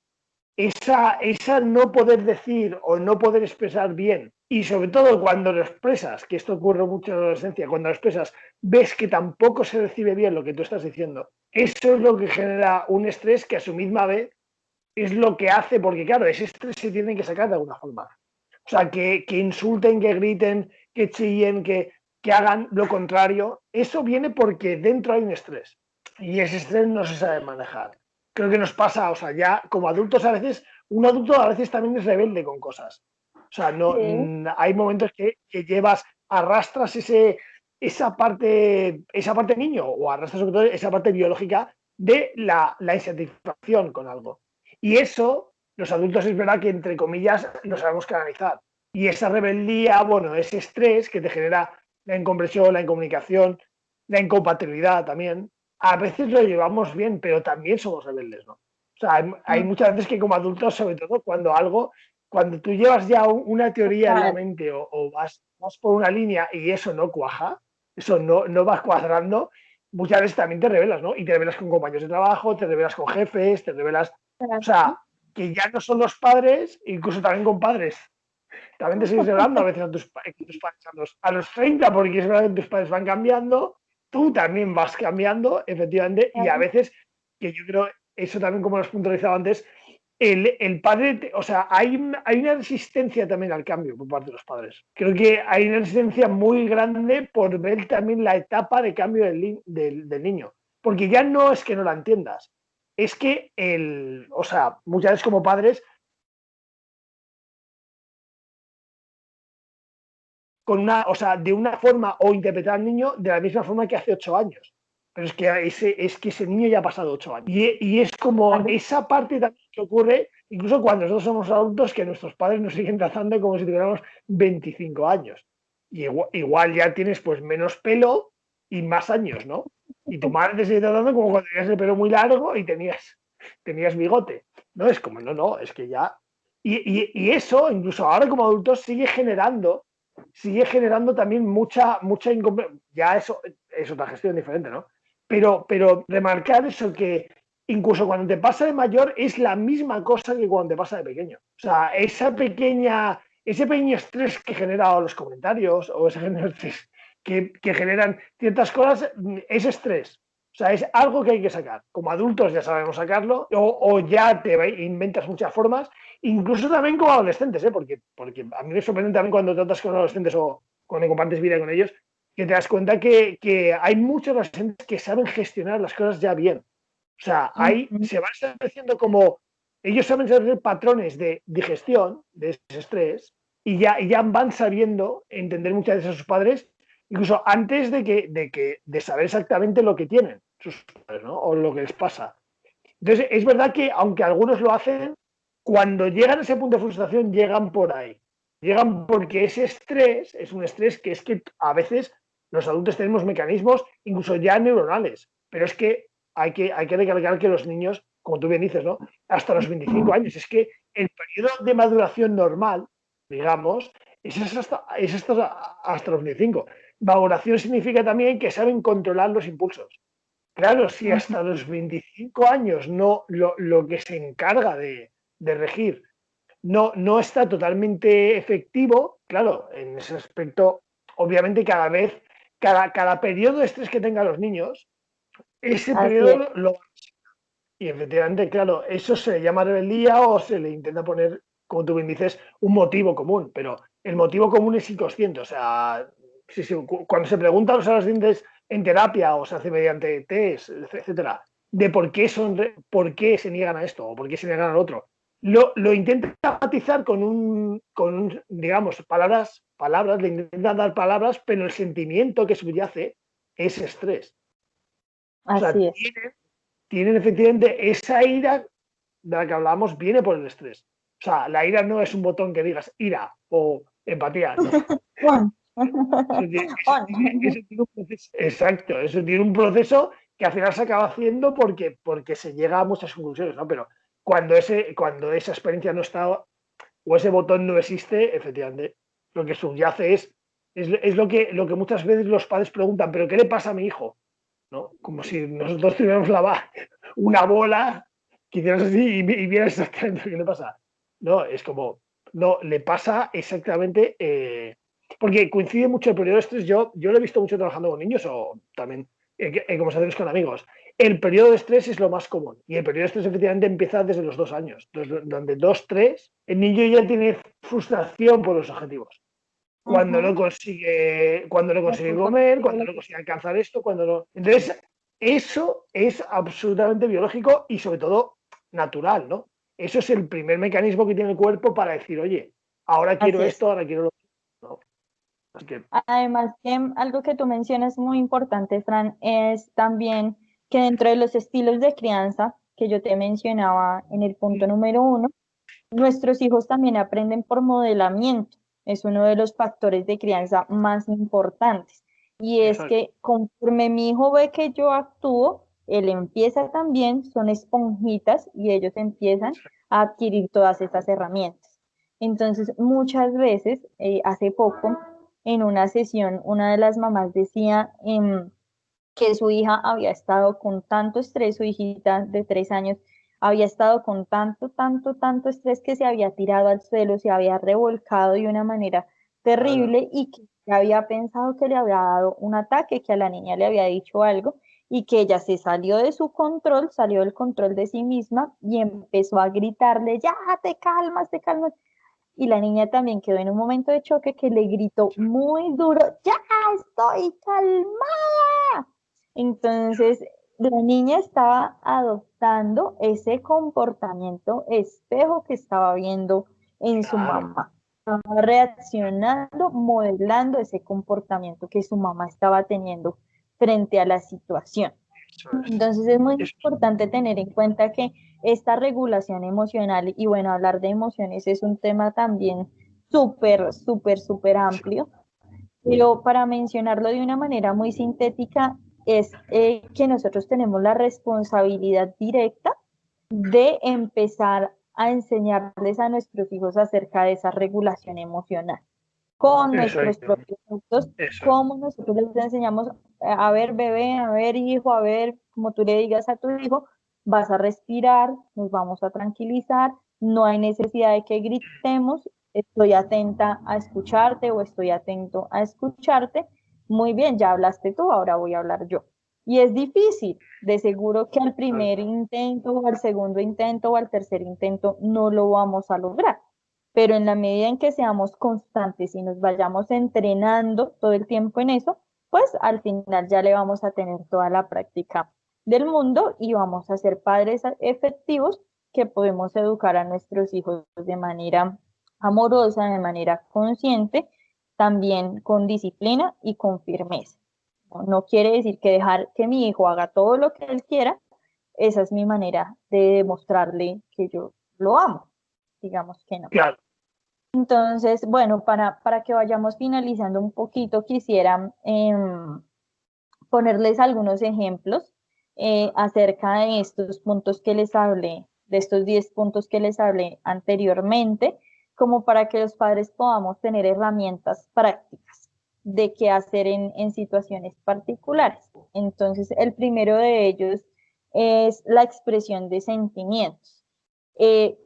esa no poder decir o no poder expresar bien. Y sobre todo cuando lo expresas, que esto ocurre mucho en la adolescencia, cuando lo expresas, ves que tampoco se recibe bien lo que tú estás diciendo. Eso es lo que genera un estrés que a su misma vez es lo que hace, porque claro, ese estrés se tiene que sacar de alguna forma. O sea, que insulten, que griten, que chillen, que hagan lo contrario, eso viene porque dentro hay un estrés. Y ese estrés no se sabe manejar. Creo que nos pasa, o sea, ya como adultos a veces, un adulto a veces también es rebelde con cosas. O sea, no, Sí. hay momentos que llevas, arrastras esa parte niño o arrastras sobre todo esa parte biológica de la insatisfacción con algo. Y eso Los adultos es verdad que, entre comillas, lo sabemos canalizar. Y esa rebeldía, bueno, ese estrés que te genera la incomprensión, la incomunicación, la incompatibilidad también, a veces lo llevamos bien, pero también somos rebeldes, ¿no? O sea, hay muchas veces que como adultos, sobre todo cuando tú llevas ya una teoría en la mente o vas por una línea y eso no cuaja, eso no vas cuadrando, muchas veces también te rebelas, ¿no? Y te rebelas con compañeros de trabajo, te rebelas con jefes, te rebelas, o sea, que ya no son los padres, incluso también con padres. También te sigues rebelando a veces a tus padres a los 30, porque es verdad que tus padres van cambiando, tú también vas cambiando, efectivamente, y a veces, que yo creo, eso también como lo has puntualizado antes, el padre, o sea, hay una resistencia también al cambio por parte de los padres. Creo que hay una resistencia muy grande por ver también la etapa de cambio del niño. Porque ya no es que no la entiendas, es que o sea, muchas veces como padres, o sea, de una forma o interpretar al niño de la misma forma que hace 8 años. Pero es que ese niño ya ha pasado 8 años. Y es como esa parte también que ocurre, incluso cuando nosotros somos adultos, que nuestros padres nos siguen tratando como si tuviéramos 25 años. Y igual ya tienes pues menos pelo y más años, ¿no? Y tu madre te sigue tratando como cuando tenías el pelo muy largo y tenías bigote. No, es como, no, es que ya. Y eso, incluso ahora como adultos, sigue generando también mucha incomprensión. Ya eso es otra gestión diferente, ¿no? Pero remarcar eso que incluso cuando te pasa de mayor es la misma cosa que cuando te pasa de pequeño. O sea, ese pequeño estrés que genera los comentarios o ese estrés que generan ciertas cosas es estrés. O sea, es algo que hay que sacar. Como adultos ya sabemos sacarlo o ya te inventas muchas formas, incluso también como adolescentes, ¿eh? Porque a mí me sorprende también cuando tratas con adolescentes o cuando compartes vida con ellos, que te das cuenta que hay muchos adolescentes que saben gestionar las cosas ya bien. O sea, ahí se van estableciendo como ellos saben hacer patrones de digestión de ese estrés y ya van sabiendo entender muchas veces a sus padres, incluso antes de saber exactamente lo que tienen sus padres, ¿no? O lo que les pasa. Entonces, es verdad que aunque algunos lo hacen, cuando llegan a ese punto de frustración, llegan por ahí. Llegan porque ese estrés es un estrés que es que a veces los adultos tenemos mecanismos, incluso ya neuronales, pero es que hay que recalcar que los niños, como tú bien dices, ¿no? Hasta los 25 años, es que el periodo de maduración normal, digamos, hasta los 25. Maduración significa también que saben controlar los impulsos. Claro, si hasta los 25 años lo que se encarga de regir no está totalmente efectivo, claro, en ese aspecto, obviamente cada periodo de estrés que tengan los niños, ese periodo y efectivamente, claro, eso se le llama rebeldía o se le intenta poner, como tú bien dices, un motivo común, pero el motivo común es inconsciente. O sea, cuando se pregunta a los adolescentes en terapia o se hace mediante test, etcétera, de por qué se niegan a esto o por qué se niegan al otro, lo intenta matizar digamos, palabras, le intentan dar palabras, pero el sentimiento que subyace es estrés. O sea, tienen efectivamente esa ira de la que hablábamos, viene por el estrés. O sea, la ira no es un botón que digas ira o empatía, no. Eso tiene un proceso, exacto, eso tiene un proceso que al final se acaba haciendo porque se llega a muchas conclusiones, ¿no? Pero cuando esa experiencia no está o ese botón no existe, efectivamente, lo que subyace es lo que muchas veces los padres preguntan, ¿pero qué le pasa a mi hijo? ¿No? Como si nosotros tuviéramos una bola que hicieras así y vieras exactamente qué le pasa. No, es como, no, le pasa exactamente, porque coincide mucho el periodo de estrés. Yo lo he visto mucho trabajando con niños o también en conversaciones con amigos. El periodo de estrés es lo más común y el periodo de estrés efectivamente empieza desde los 2 años, donde 2, 3, el niño ya tiene frustración por los objetivos cuando no consigue comer, cuando no consigue alcanzar esto, cuando no. Entonces, eso es absolutamente biológico y sobre todo natural, ¿no? Eso es el primer mecanismo que tiene el cuerpo para decir, oye, ahora quiero esto, ahora quiero lo otro. Así que... Además, algo que tú mencionas muy importante, Fran, es también que dentro de los estilos de crianza que yo te mencionaba en el punto número 1, Nuestros hijos también aprenden por modelamiento. Es uno de los factores de crianza más importantes. Y es Exacto. que conforme mi hijo ve que yo actúo, él empieza también, son esponjitas y ellos empiezan a adquirir todas estas herramientas. Entonces, muchas veces, hace poco, en una sesión, una de las mamás decía que su hija había estado con tanto estrés, su hijita de 3 años había estado con tanto, tanto, tanto estrés que se había tirado al suelo, se había revolcado de una manera Claro. terrible y que había pensado que le había dado un ataque, que a la niña le había dicho algo y que ella se salió de su control, salió del control de sí misma y empezó a gritarle, ya, te calmas, te calmas. Y la niña también quedó en un momento de choque que le gritó muy duro, ya estoy calmada. Entonces, la niña estaba adoptando ese comportamiento espejo que estaba viendo en su Claro. mamá. Estaba reaccionando, modelando ese comportamiento que su mamá estaba teniendo frente a la situación. Eso es. Entonces es muy Eso importante tener en cuenta que esta regulación emocional, y bueno, hablar de emociones es un tema también súper, súper, súper es. amplio, pero para mencionarlo de una manera muy sintética, es que nosotros tenemos la responsabilidad directa de empezar a enseñarles a nuestros hijos acerca de esa regulación emocional con nuestros Exacto. propios actos, Eso es. cómo nosotros les enseñamos, a ver bebé, a ver hijo, a ver, como tú le digas a tu hijo, vas a respirar, nos vamos a tranquilizar, no hay necesidad de que gritemos, estoy atenta a escucharte o estoy atento a escucharte, muy bien, ya hablaste tú, ahora voy a hablar yo. Y es difícil, de seguro que al primer intento o al segundo intento o al tercer intento no lo vamos a lograr, pero en la medida en que seamos constantes y nos vayamos entrenando todo el tiempo en eso, pues al final ya le vamos a tener toda la práctica del mundo y vamos a ser padres efectivos que podemos educar a nuestros hijos de manera amorosa, de manera consciente, también con disciplina y con firmeza. No quiere decir que dejar que mi hijo haga todo lo que él quiera, esa es mi manera de demostrarle que yo lo amo, digamos que no. Claro. Entonces, bueno, para que vayamos finalizando un poquito, quisiera ponerles algunos ejemplos acerca de estos puntos que les hablé, de estos 10 puntos que les hablé anteriormente, como para que los padres podamos tener herramientas prácticas de qué hacer en situaciones particulares. Entonces, el primero de ellos es la expresión de sentimientos.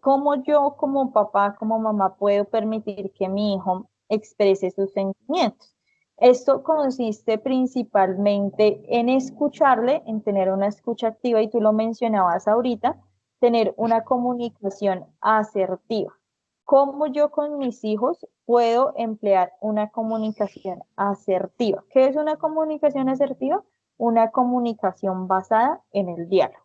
¿Cómo yo como papá, como mamá puedo permitir que mi hijo exprese sus sentimientos? Esto consiste principalmente en escucharle, en tener una escucha activa, y tú lo mencionabas ahorita, tener una comunicación asertiva. ¿Cómo yo con mis hijos puedo emplear una comunicación asertiva? ¿Qué es una comunicación asertiva? Una comunicación basada en el diálogo.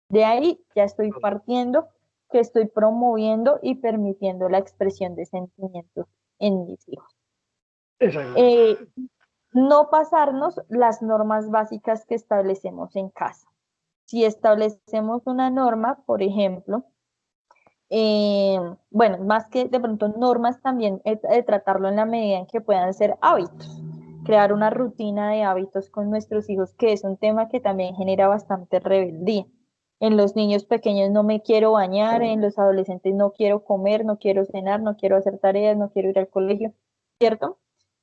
De ahí ya estoy partiendo que estoy promoviendo y permitiendo la expresión de sentimientos en mis hijos. Exacto. Eh, no pasarnos las normas básicas que establecemos en casa. Si establecemos una norma, por ejemplo, eh, bueno, más que de pronto normas, también tratarlo en la medida en que puedan ser hábitos, crear una rutina de hábitos con nuestros hijos, que es un tema que también genera bastante rebeldía. En los niños pequeños no me quiero bañar, en los adolescentes no quiero comer, no quiero cenar, no quiero hacer tareas, no quiero ir al colegio, ¿cierto?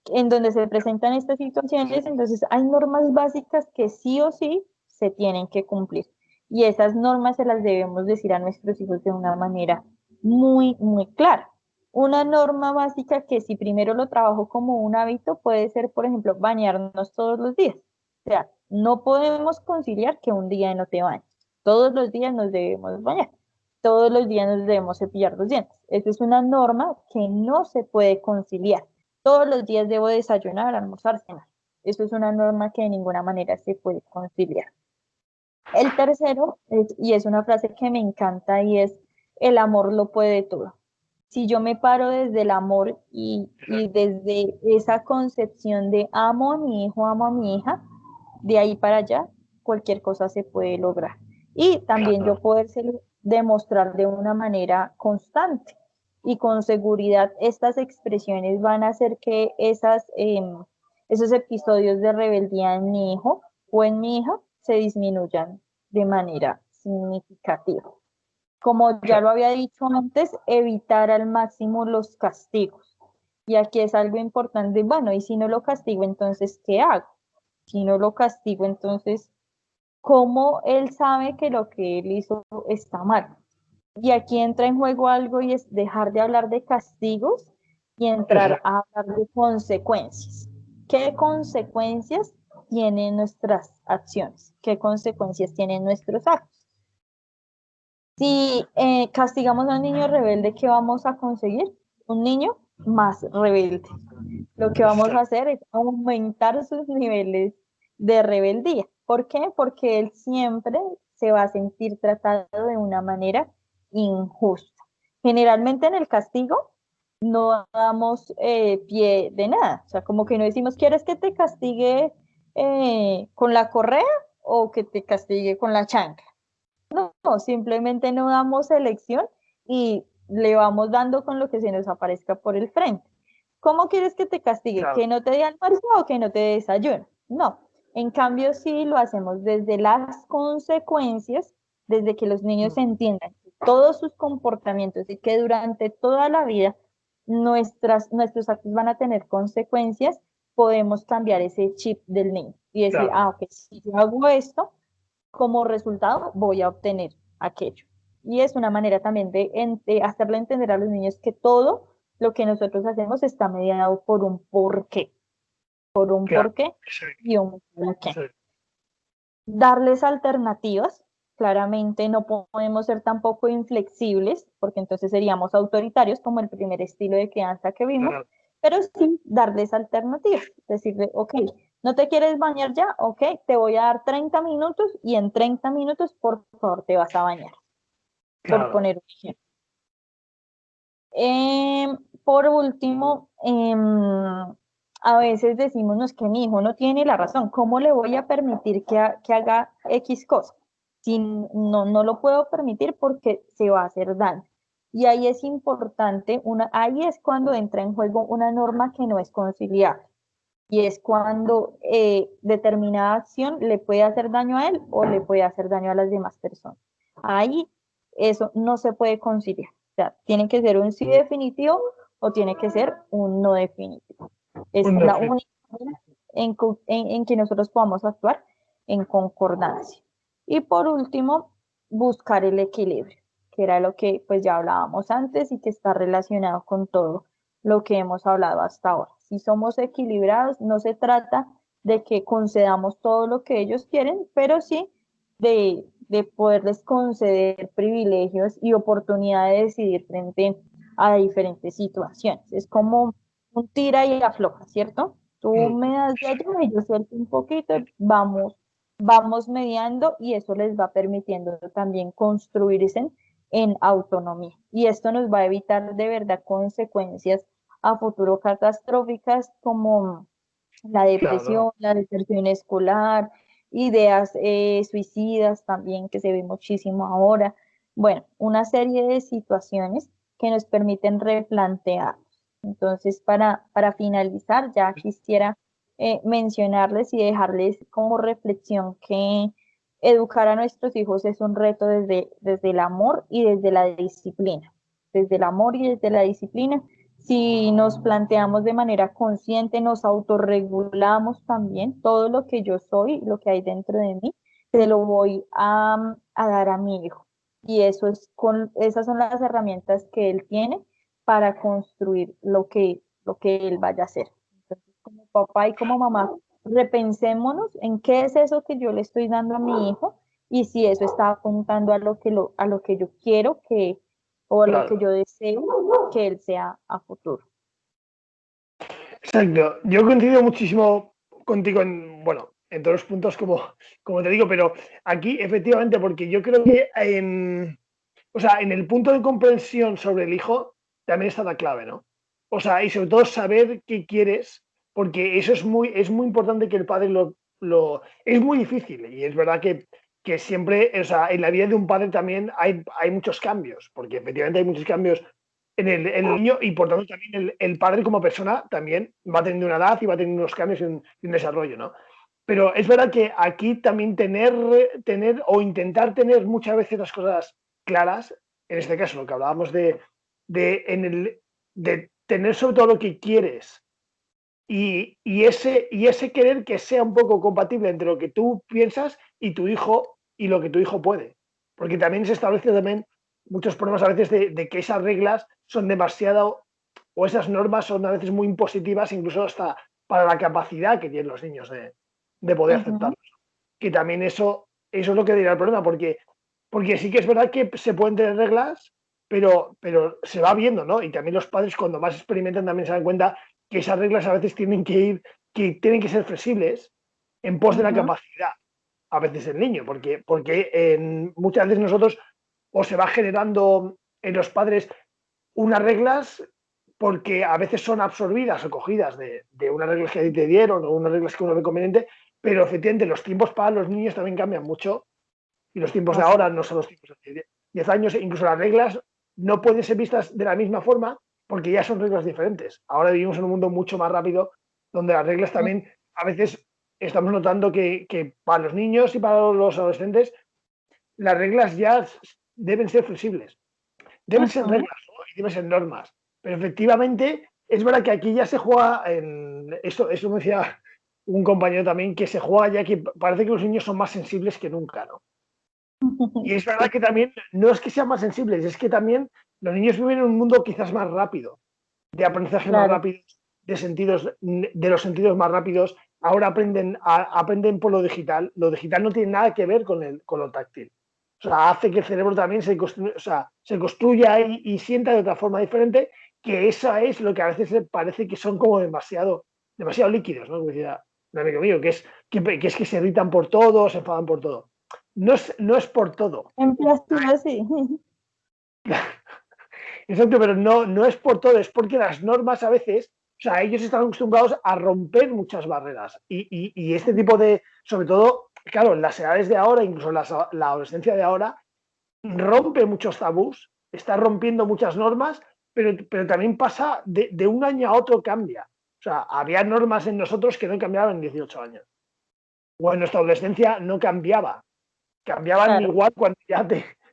En donde se presentan estas situaciones, entonces hay normas básicas que sí o sí se tienen que cumplir. Y esas normas se las debemos decir a nuestros hijos de una manera muy, muy clara. Una norma básica que si primero lo trabajo como un hábito puede ser, por ejemplo, bañarnos todos los días. O sea, no podemos conciliar que un día no te bañes. Todos los días nos debemos bañar. Todos los días nos debemos cepillar los dientes. Esa es una norma que no se puede conciliar. Todos los días debo desayunar, almorzar, cenar. Eso es una norma que de ninguna manera se puede conciliar. El tercero, y es una frase que me encanta, y es, el amor lo puede todo. Si yo me paro desde el amor y desde esa concepción de amo a mi hijo, amo a mi hija, de ahí para allá, cualquier cosa se puede lograr. Y también yo Claro. poder ser demostrar de una manera constante. Y con seguridad estas expresiones van a hacer que esos episodios de rebeldía en mi hijo o en mi hija se disminuyan de manera significativa. Como ya lo había dicho antes, evitar al máximo los castigos. Y aquí es algo importante, bueno, y si no lo castigo, entonces, ¿qué hago? Si no lo castigo, entonces, ¿cómo él sabe que lo que él hizo está mal? Y aquí entra en juego algo y es dejar de hablar de castigos y entrar a hablar de consecuencias. ¿Qué consecuencias tienen nuestras acciones? ¿Qué consecuencias tienen nuestros actos? Si castigamos a un niño rebelde, ¿qué vamos a conseguir? Un niño más rebelde. Lo que vamos a hacer es aumentar sus niveles de rebeldía. ¿Por qué? Porque él siempre se va a sentir tratado de una manera injusta. Generalmente en el castigo no damos pie de nada. O sea, como que no decimos, ¿quieres que te castigue con la correa o que te castigue con la chancla? No, simplemente no damos elección y le vamos dando con lo que se nos aparezca por el frente. ¿Cómo quieres que te castigue? Claro. ¿Que no te dé almuerzo o que no te dé desayuno? No. En cambio, sí lo hacemos desde las consecuencias, desde que los niños entiendan todos sus comportamientos y que durante toda la vida nuestros actos van a tener consecuencias, podemos cambiar ese chip del niño y decir, Claro. ok, si yo hago esto, como resultado voy a obtener aquello. Y es una manera también de hacerle entender a los niños que todo lo que nosotros hacemos está mediado por un porqué, Claro. Sí, y un porqué. sí. Darles alternativas, claramente no podemos ser tampoco inflexibles, porque entonces seríamos autoritarios, como el primer estilo de crianza que vimos, Claro. pero sí darles alternativas, decirle, ok, ¿no te quieres bañar ya? Ok, te voy a dar 30 minutos y en 30 minutos, por favor, te vas a bañar, por Claro. poner un ejemplo. Por último, a veces decimos, no, es que mi hijo no tiene la razón, ¿cómo le voy a permitir que haga X cosa? Si no lo puedo permitir porque se va a hacer daño. Y ahí es importante, ahí es cuando entra en juego una norma que no es conciliable. Y es cuando determinada acción le puede hacer daño a él o le puede hacer daño a las demás personas. Ahí eso no se puede conciliar. O sea, tiene que ser un sí definitivo o tiene que ser un no definitivo. Es la única manera en que nosotros podamos actuar en concordancia. Y por último, buscar el equilibrio, que era lo que pues ya hablábamos antes y que está relacionado con todo lo que hemos hablado hasta ahora. Si somos equilibrados, no se trata de que concedamos todo lo que ellos quieren, pero sí de poderles conceder privilegios y oportunidad de decidir frente a diferentes situaciones. Es como un tira y afloja, ¿cierto? Tú me das de ayuda y yo suelto un poquito, vamos mediando y eso les va permitiendo también construirse en autonomía. Y esto nos va a evitar de verdad consecuencias a futuro catastróficas como la Claro. depresión, la deserción escolar, ideas suicidas también que se ve muchísimo ahora. Bueno, una serie de situaciones que nos permiten replantear. Entonces, para finalizar, ya quisiera mencionarles y dejarles como reflexión que educar a nuestros hijos es un reto desde el amor y desde la disciplina. Desde el amor y desde la disciplina, si nos planteamos de manera consciente, nos autorregulamos también todo lo que yo soy, lo que hay dentro de mí, se lo voy a dar a mi hijo. Y esas son las herramientas que él tiene para construir lo que él vaya a hacer. Entonces, como papá y como mamá, repensémonos en qué es eso que yo le estoy dando a mi hijo y si eso está apuntando a lo que yo quiero que o lo que Claro. yo deseo que él sea a futuro. Exacto. Yo coincido muchísimo contigo en, bueno, en todos los puntos, como te digo, pero aquí efectivamente, porque yo creo que o sea, en el punto de comprensión sobre el hijo también está la clave, ¿no? O sea, y sobre todo saber qué quieres, porque eso es muy importante que el padre es muy difícil, y es verdad que que siempre, o sea, en la vida de un padre también hay muchos cambios, porque efectivamente hay muchos cambios en el niño y por tanto también el padre como persona también va teniendo una edad y va teniendo unos cambios y un desarrollo, ¿no? Pero es verdad que aquí también tener o intentar tener muchas veces las cosas claras, en este caso lo que hablábamos de tener sobre todo lo que quieres y ese querer que sea un poco compatible entre lo que tú piensas y tu hijo y lo que tu hijo puede. Porque también se establece también muchos problemas a veces de que esas reglas son demasiado o esas normas son a veces muy impositivas, incluso hasta para la capacidad que tienen los niños de poder Ujú. aceptarlos. Que también eso es lo que dirá el problema, porque sí que es verdad que se pueden tener reglas, pero se va viendo, ¿no? Y también los padres cuando más experimentan también se dan cuenta que esas reglas a veces que tienen que ser flexibles en pos de la Ujú. capacidad, a veces el niño, porque muchas veces nosotros o se va generando en los padres unas reglas porque a veces son absorbidas o cogidas de unas reglas que te dieron o unas reglas que uno ve conveniente, pero efectivamente los tiempos para los niños también cambian mucho y los tiempos de Así ahora es. no son los tiempos de 10 años, incluso las reglas no pueden ser vistas de la misma forma porque ya son reglas diferentes. Ahora vivimos en un mundo mucho más rápido donde las reglas también a veces estamos notando que para los niños y para los adolescentes las reglas ya deben ser flexibles. Deben ser Ujú. reglas, ¿no? Y deben ser normas. Pero efectivamente, es verdad que aquí ya se juega en. Eso me decía un compañero también, que se juega ya que parece que los niños son más sensibles que nunca, ¿no? Y es verdad Sí, que también no es que sean más sensibles, es que también los niños viven en un mundo quizás más rápido, de aprendizaje más claro. rápido, de los sentidos más rápidos. Ahora aprenden por lo digital. Lo digital no tiene nada que ver con lo táctil. O sea, hace que el cerebro también se construya y sienta de otra forma diferente, que eso es lo que a veces parece que son como demasiado líquidos, ¿no? Como decía un amigo mío, que es que se irritan por todo, se enfadan por todo. No es por todo. Empiezas tú así. Exacto, pero no es por todo, es porque las normas a veces, o sea, ellos están acostumbrados a romper muchas barreras y este tipo sobre todo, claro, en las edades de ahora, incluso la adolescencia de ahora, rompe muchos tabús, está rompiendo muchas normas, pero también pasa de un año a otro cambia. O sea, había normas en nosotros que no cambiaban en 18 años. O en nuestra adolescencia no cambiaban Claro, igual cuando ya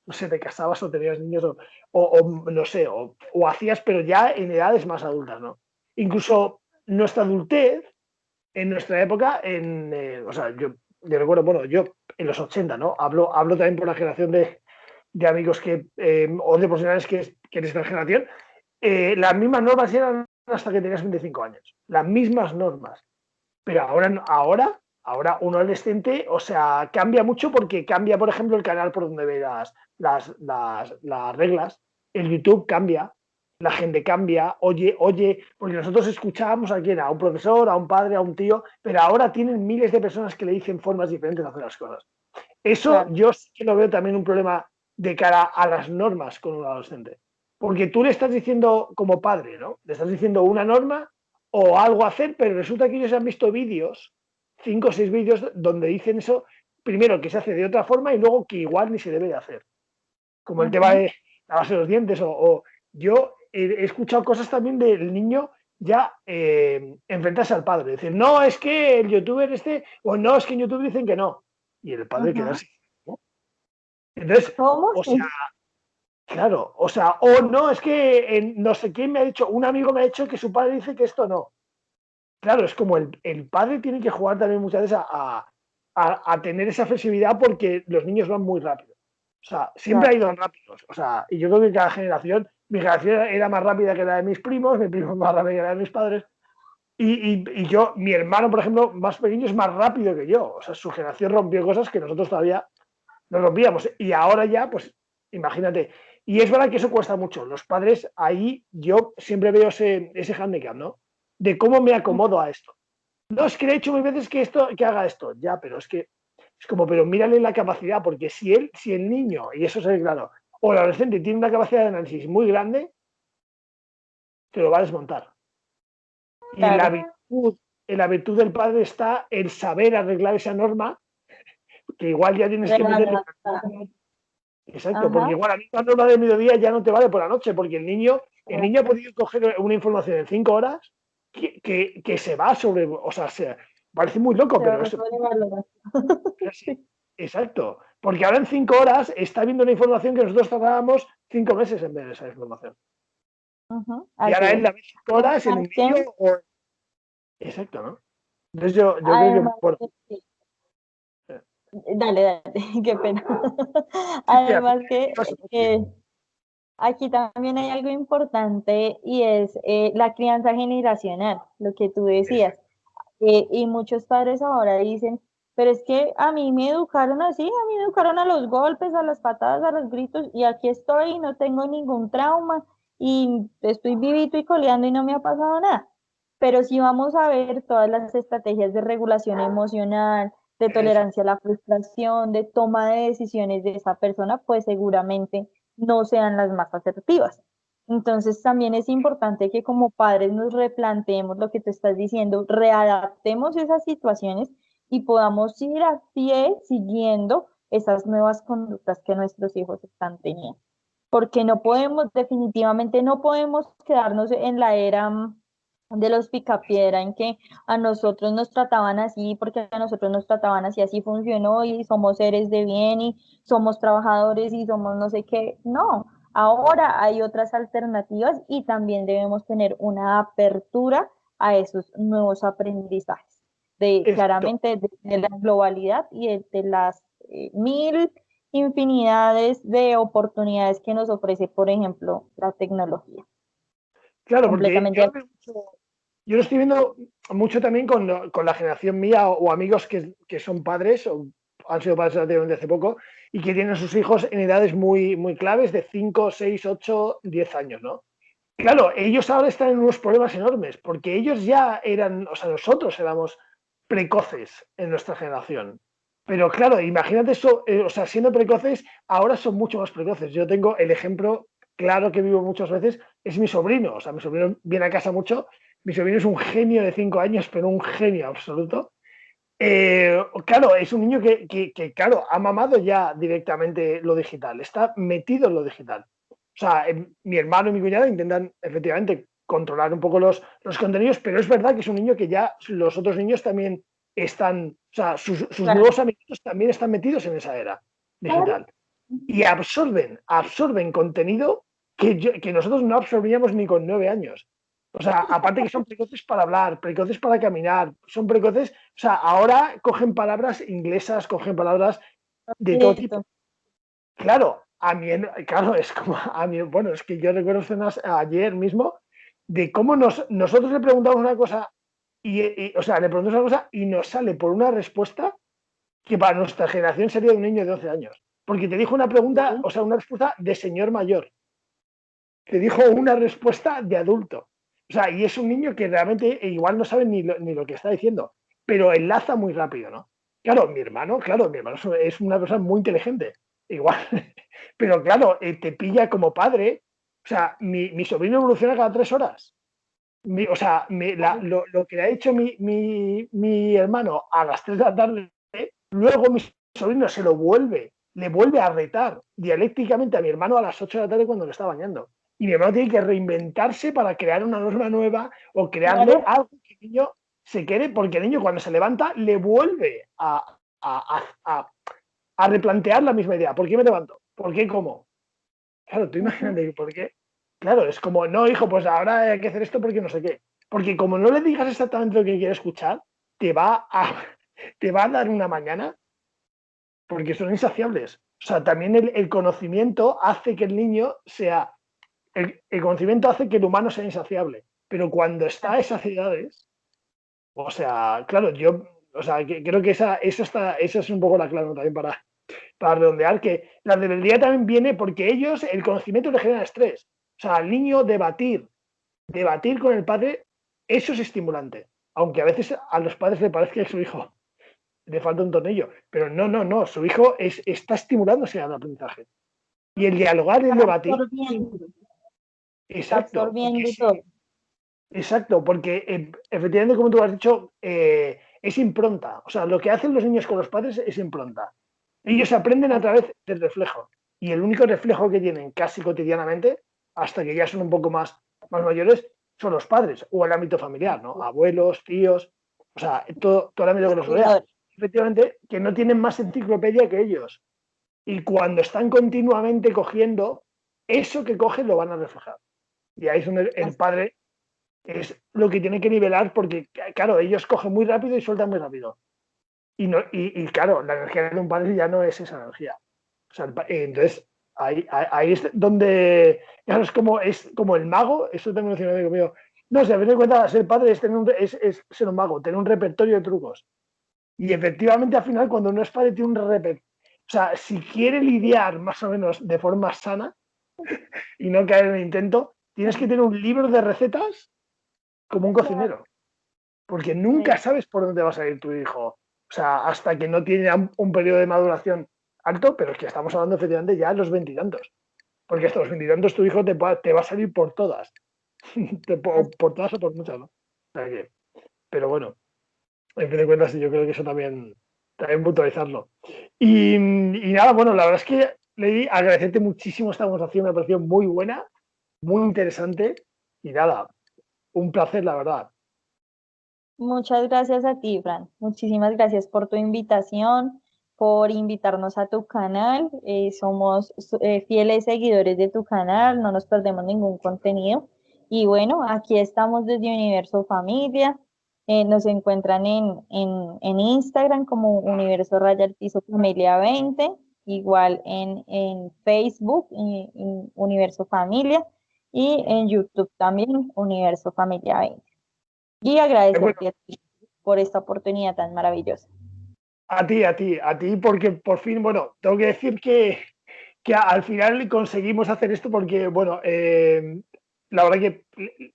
no sé, te casabas o tenías niños o no sé, o hacías, pero ya en edades más adultas, ¿no? Incluso nuestra adultez, en nuestra época, o sea, yo recuerdo, bueno, yo en los 80, ¿no? Hablo también por la generación de amigos o de profesionales que en esta generación, las mismas normas eran hasta que tenías 25 años, las mismas normas. Pero ahora un adolescente, o sea, cambia mucho porque cambia, por ejemplo, el canal por donde ve las reglas, el YouTube cambia, la gente cambia, oye, porque nosotros escuchábamos a quién, a un profesor, a un padre, a un tío, pero ahora tienen miles de personas que le dicen formas diferentes de hacer las cosas. Eso claro. yo sí que lo veo también un problema de cara a las normas con un adolescente. Porque tú le estás diciendo como padre, ¿no? Le estás diciendo una norma o algo a hacer, pero resulta que ellos han visto vídeos, 5 o 6 vídeos, donde dicen eso, primero que se hace de otra forma y luego que igual ni se debe de hacer. Como el tema Ujú. de lavarse los dientes o yo he escuchado cosas también del niño ya enfrentarse al padre. Decir, no, es que el youtuber o no, es que en YouTube dicen que no. Y el padre Ujú. quedarse, ¿no? Entonces, ¿Cómo? o sea, Sí. claro, o sea, o no, es que no sé quién me ha dicho, un amigo me ha dicho que su padre dice que esto no. Claro, es como el padre tiene que jugar también muchas veces a tener esa flexibilidad porque los niños van muy rápido. O sea, siempre ha Claro. ido rápidos. O sea, y yo creo que cada generación, mi generación era más rápida que la de mis primos, mi primo más rápido que la de mis padres. Mi hermano, por ejemplo, más pequeño, es más rápido que yo. O sea, su generación rompió cosas que nosotros todavía no rompíamos. Y ahora ya, pues, imagínate. Y es verdad que eso cuesta mucho. Los padres, ahí yo siempre veo ese handicap, ¿no? De cómo me acomodo a esto. No, es que le he hecho mil veces que haga esto. Ya, pero es que es como, pero mírale la capacidad, porque si el niño, y eso se ve claro, o el adolescente tiene una capacidad de análisis muy grande, te lo va a desmontar. Y Claro. en la virtud del padre está el saber arreglar esa norma que igual ya tienes que meterle. Exacto, porque Ajá, igual a mí la norma de mediodía ya no te vale por la noche, porque el niño ha podido coger una información en 5 horas que se va sobre, o sea, parece muy loco, se va pero a sobrevalorar. sí, exacto, porque ahora en 5 horas está viendo una información que nosotros tardábamos 5 meses en ver esa información. Ujú, Y así ahora él es. la ve 5 horas en Además un que, vídeo o... Exacto, ¿no? Entonces yo creo que, además bueno, que sí. eh, Dale, dale, qué pena. sí, sí, al Además final que, que aquí también hay algo importante y es la crianza generacional, lo que tú decías. Y muchos padres ahora dicen, pero es que a mí me educaron así, a mí me educaron a los golpes, a las patadas, a los gritos, y aquí estoy y no tengo ningún trauma, y estoy vivito y coleando y no me ha pasado nada. Pero si vamos a ver todas las estrategias de regulación emocional, de exacto. tolerancia a la frustración, de toma de decisiones de esa persona, pues seguramente no sean las más asertivas. Entonces también es importante que como padres nos replanteemos lo que tú estás diciendo, readaptemos esas situaciones y podamos ir a pie siguiendo esas nuevas conductas que nuestros hijos están teniendo. Porque no podemos, definitivamente no podemos quedarnos en la era de los picapiedra, en que a nosotros nos trataban así, porque a nosotros nos trataban así, así funcionó y somos seres de bien y somos trabajadores y somos no sé qué. No, ahora hay otras alternativas y también debemos tener una apertura a esos nuevos aprendizajes, de Exacto. claramente de la globalidad y de las mil infinidades de oportunidades que nos ofrece, por ejemplo, la tecnología. Claro, porque Completamente. yo lo estoy viendo mucho también con la generación mía o amigos que son padres o han sido padres relativamente hace poco y que tienen a sus hijos en edades muy, muy claves de 5 6 8 10 años, ¿no? Claro, ellos ahora están en unos problemas enormes porque ellos ya eran, o sea, nosotros éramos precoces en nuestra generación. Pero claro, imagínate eso, o sea, siendo precoces, ahora son mucho más precoces. Yo tengo el ejemplo claro que vivo muchas veces, es mi sobrino. O sea, mi sobrino viene a casa mucho. Mi sobrino es un genio de 5 años, pero un genio absoluto. Claro, es un niño que, claro, ha mamado ya directamente lo digital, está metido en lo digital. O sea, mi hermano y mi cuñada intentan efectivamente controlar un poco los contenidos, pero es verdad que es un niño que ya los otros niños también están, o sea, sus Claro, nuevos amiguitos también están metidos en esa era claro. digital y absorben contenido que nosotros no absorbíamos ni con 9 años. O sea, aparte que son precoces para hablar, precoces para caminar, son precoces, o sea, ahora cogen palabras inglesas, cogen palabras de todo tipo. Listo. Claro, claro, es como a mí, bueno, es que yo recuerdo escenas ayer mismo de cómo nosotros le preguntamos una cosa o sea, le preguntamos una cosa y nos sale por una respuesta que para nuestra generación sería de un niño de 11 años. Porque te dijo una pregunta, o sea, una respuesta de señor mayor. Te dijo una respuesta de adulto. O sea, y es un niño que realmente igual no sabe ni lo que está diciendo, pero enlaza muy rápido, ¿no? Claro, mi hermano es una persona muy inteligente, igual. Pero claro, te pilla como padre. O sea, mi sobrino evoluciona cada 3 horas. O sea, lo que le ha hecho mi hermano a las 3 de la tarde, luego mi sobrino le vuelve a retar dialécticamente a mi hermano a las 8 de la tarde cuando le está bañando. Y mi hermano tiene que reinventarse para crear una norma nueva o crearle Claro. algo que el niño se quede, porque el niño cuando se levanta le vuelve a replantear la misma idea. ¿Por qué me levanto? ¿Por qué como? Claro, tú Ujú. imagínate por qué. Claro, es como, no, hijo, pues ahora hay que hacer esto porque no sé qué. Porque como no le digas exactamente lo que quiere escuchar, te va a, te va a dar una mañana porque son insaciables. O sea, también el conocimiento hace que el niño sea, el conocimiento hace que el humano sea insaciable. Pero cuando está a esas edades, o sea, claro, o sea, creo que esa es un poco la clave, ¿no? También para redondear, que la rebeldía también viene porque el conocimiento le genera estrés. O sea, al niño debatir con el padre, eso es estimulante. Aunque a veces a los padres le parezca que su hijo le falta un tornillo. Pero no, su hijo está estimulándose al aprendizaje. Y el dialogar y el Está debatir, absorbiendo, está exacto, porque absorbiendo sí, todo. exacto, porque efectivamente, como tú has dicho, es impronta. O sea, lo que hacen los niños con los padres es impronta. Ellos aprenden a través del reflejo. Y el único reflejo que tienen casi cotidianamente, hasta que ya son un poco más mayores, son los padres o el ámbito familiar, ¿no? Abuelos, tíos, o sea, todo el ámbito que los rodea. Efectivamente, que no tienen más enciclopedia que ellos. Y cuando están continuamente cogiendo, eso que cogen lo van a reflejar. Y ahí es donde el padre es lo que tiene que nivelar, porque, claro, ellos cogen muy rápido y sueltan muy rápido. Y, no, claro, la energía de un padre ya no es esa energía. O sea, entonces, ahí es donde, claro, es como el mago, eso también lo decía un amigo mío. No sé, a veces cuenta, ser padre es ser un mago, tener un repertorio de trucos. Y efectivamente, al final, cuando uno es padre, tiene un repertorio. O sea, si quiere lidiar más o menos de forma sana y no caer en el intento, tienes que tener un libro de recetas como un cocinero. Porque nunca sabes por dónde va a salir tu hijo. O sea, hasta que no tiene un periodo de maduración alto, pero es que estamos hablando efectivamente ya de los veintitantos. Porque hasta los veintitantos tu hijo te va a salir por todas. por todas o por muchas, ¿no? O sea que, pero bueno, en fin de cuentas, yo creo que eso también puntualizarlo. Y nada, bueno, la verdad es que, Lady, agradecerte muchísimo esta conversación, me ha parecido muy buena, muy interesante. Y nada, un placer, la verdad. Muchas gracias a ti, Fran. Muchísimas gracias por tu invitación, por invitarnos a tu canal. Somos fieles seguidores de tu canal, no nos perdemos ningún contenido. Y bueno, aquí estamos desde Universo Familia. Nos encuentran en Instagram como Universo Raya al Piso Familia 20, igual en Facebook, Universo Familia, y en YouTube también, Universo Familia 20. Y Bueno, agradecerte a ti por esta oportunidad tan maravillosa. a ti, porque por fin, bueno, tengo que decir que al final conseguimos hacer esto porque, bueno, la verdad que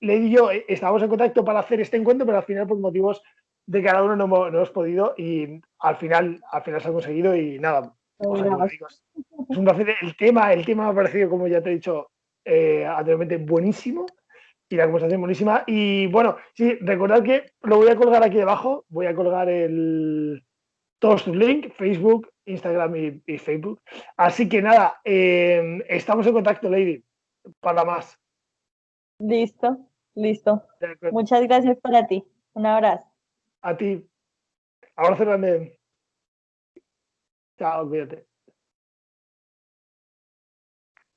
Lady y yo estábamos en contacto para hacer este encuentro, pero al final por motivos de cada uno no hemos podido y al final se ha conseguido y nada, o sea, como digo, es un placer. El tema me ha parecido, como ya te he dicho anteriormente, buenísimo y la conversación buenísima. Y bueno, sí, recordad que lo voy a colgar aquí debajo, voy a colgar todos tus links, Facebook, Instagram y Facebook. Así que nada, estamos en contacto, Lady, para más. Listo, listo. Muchas gracias para ti. Un abrazo. A ti, abrazo grande. Chao, cuídate.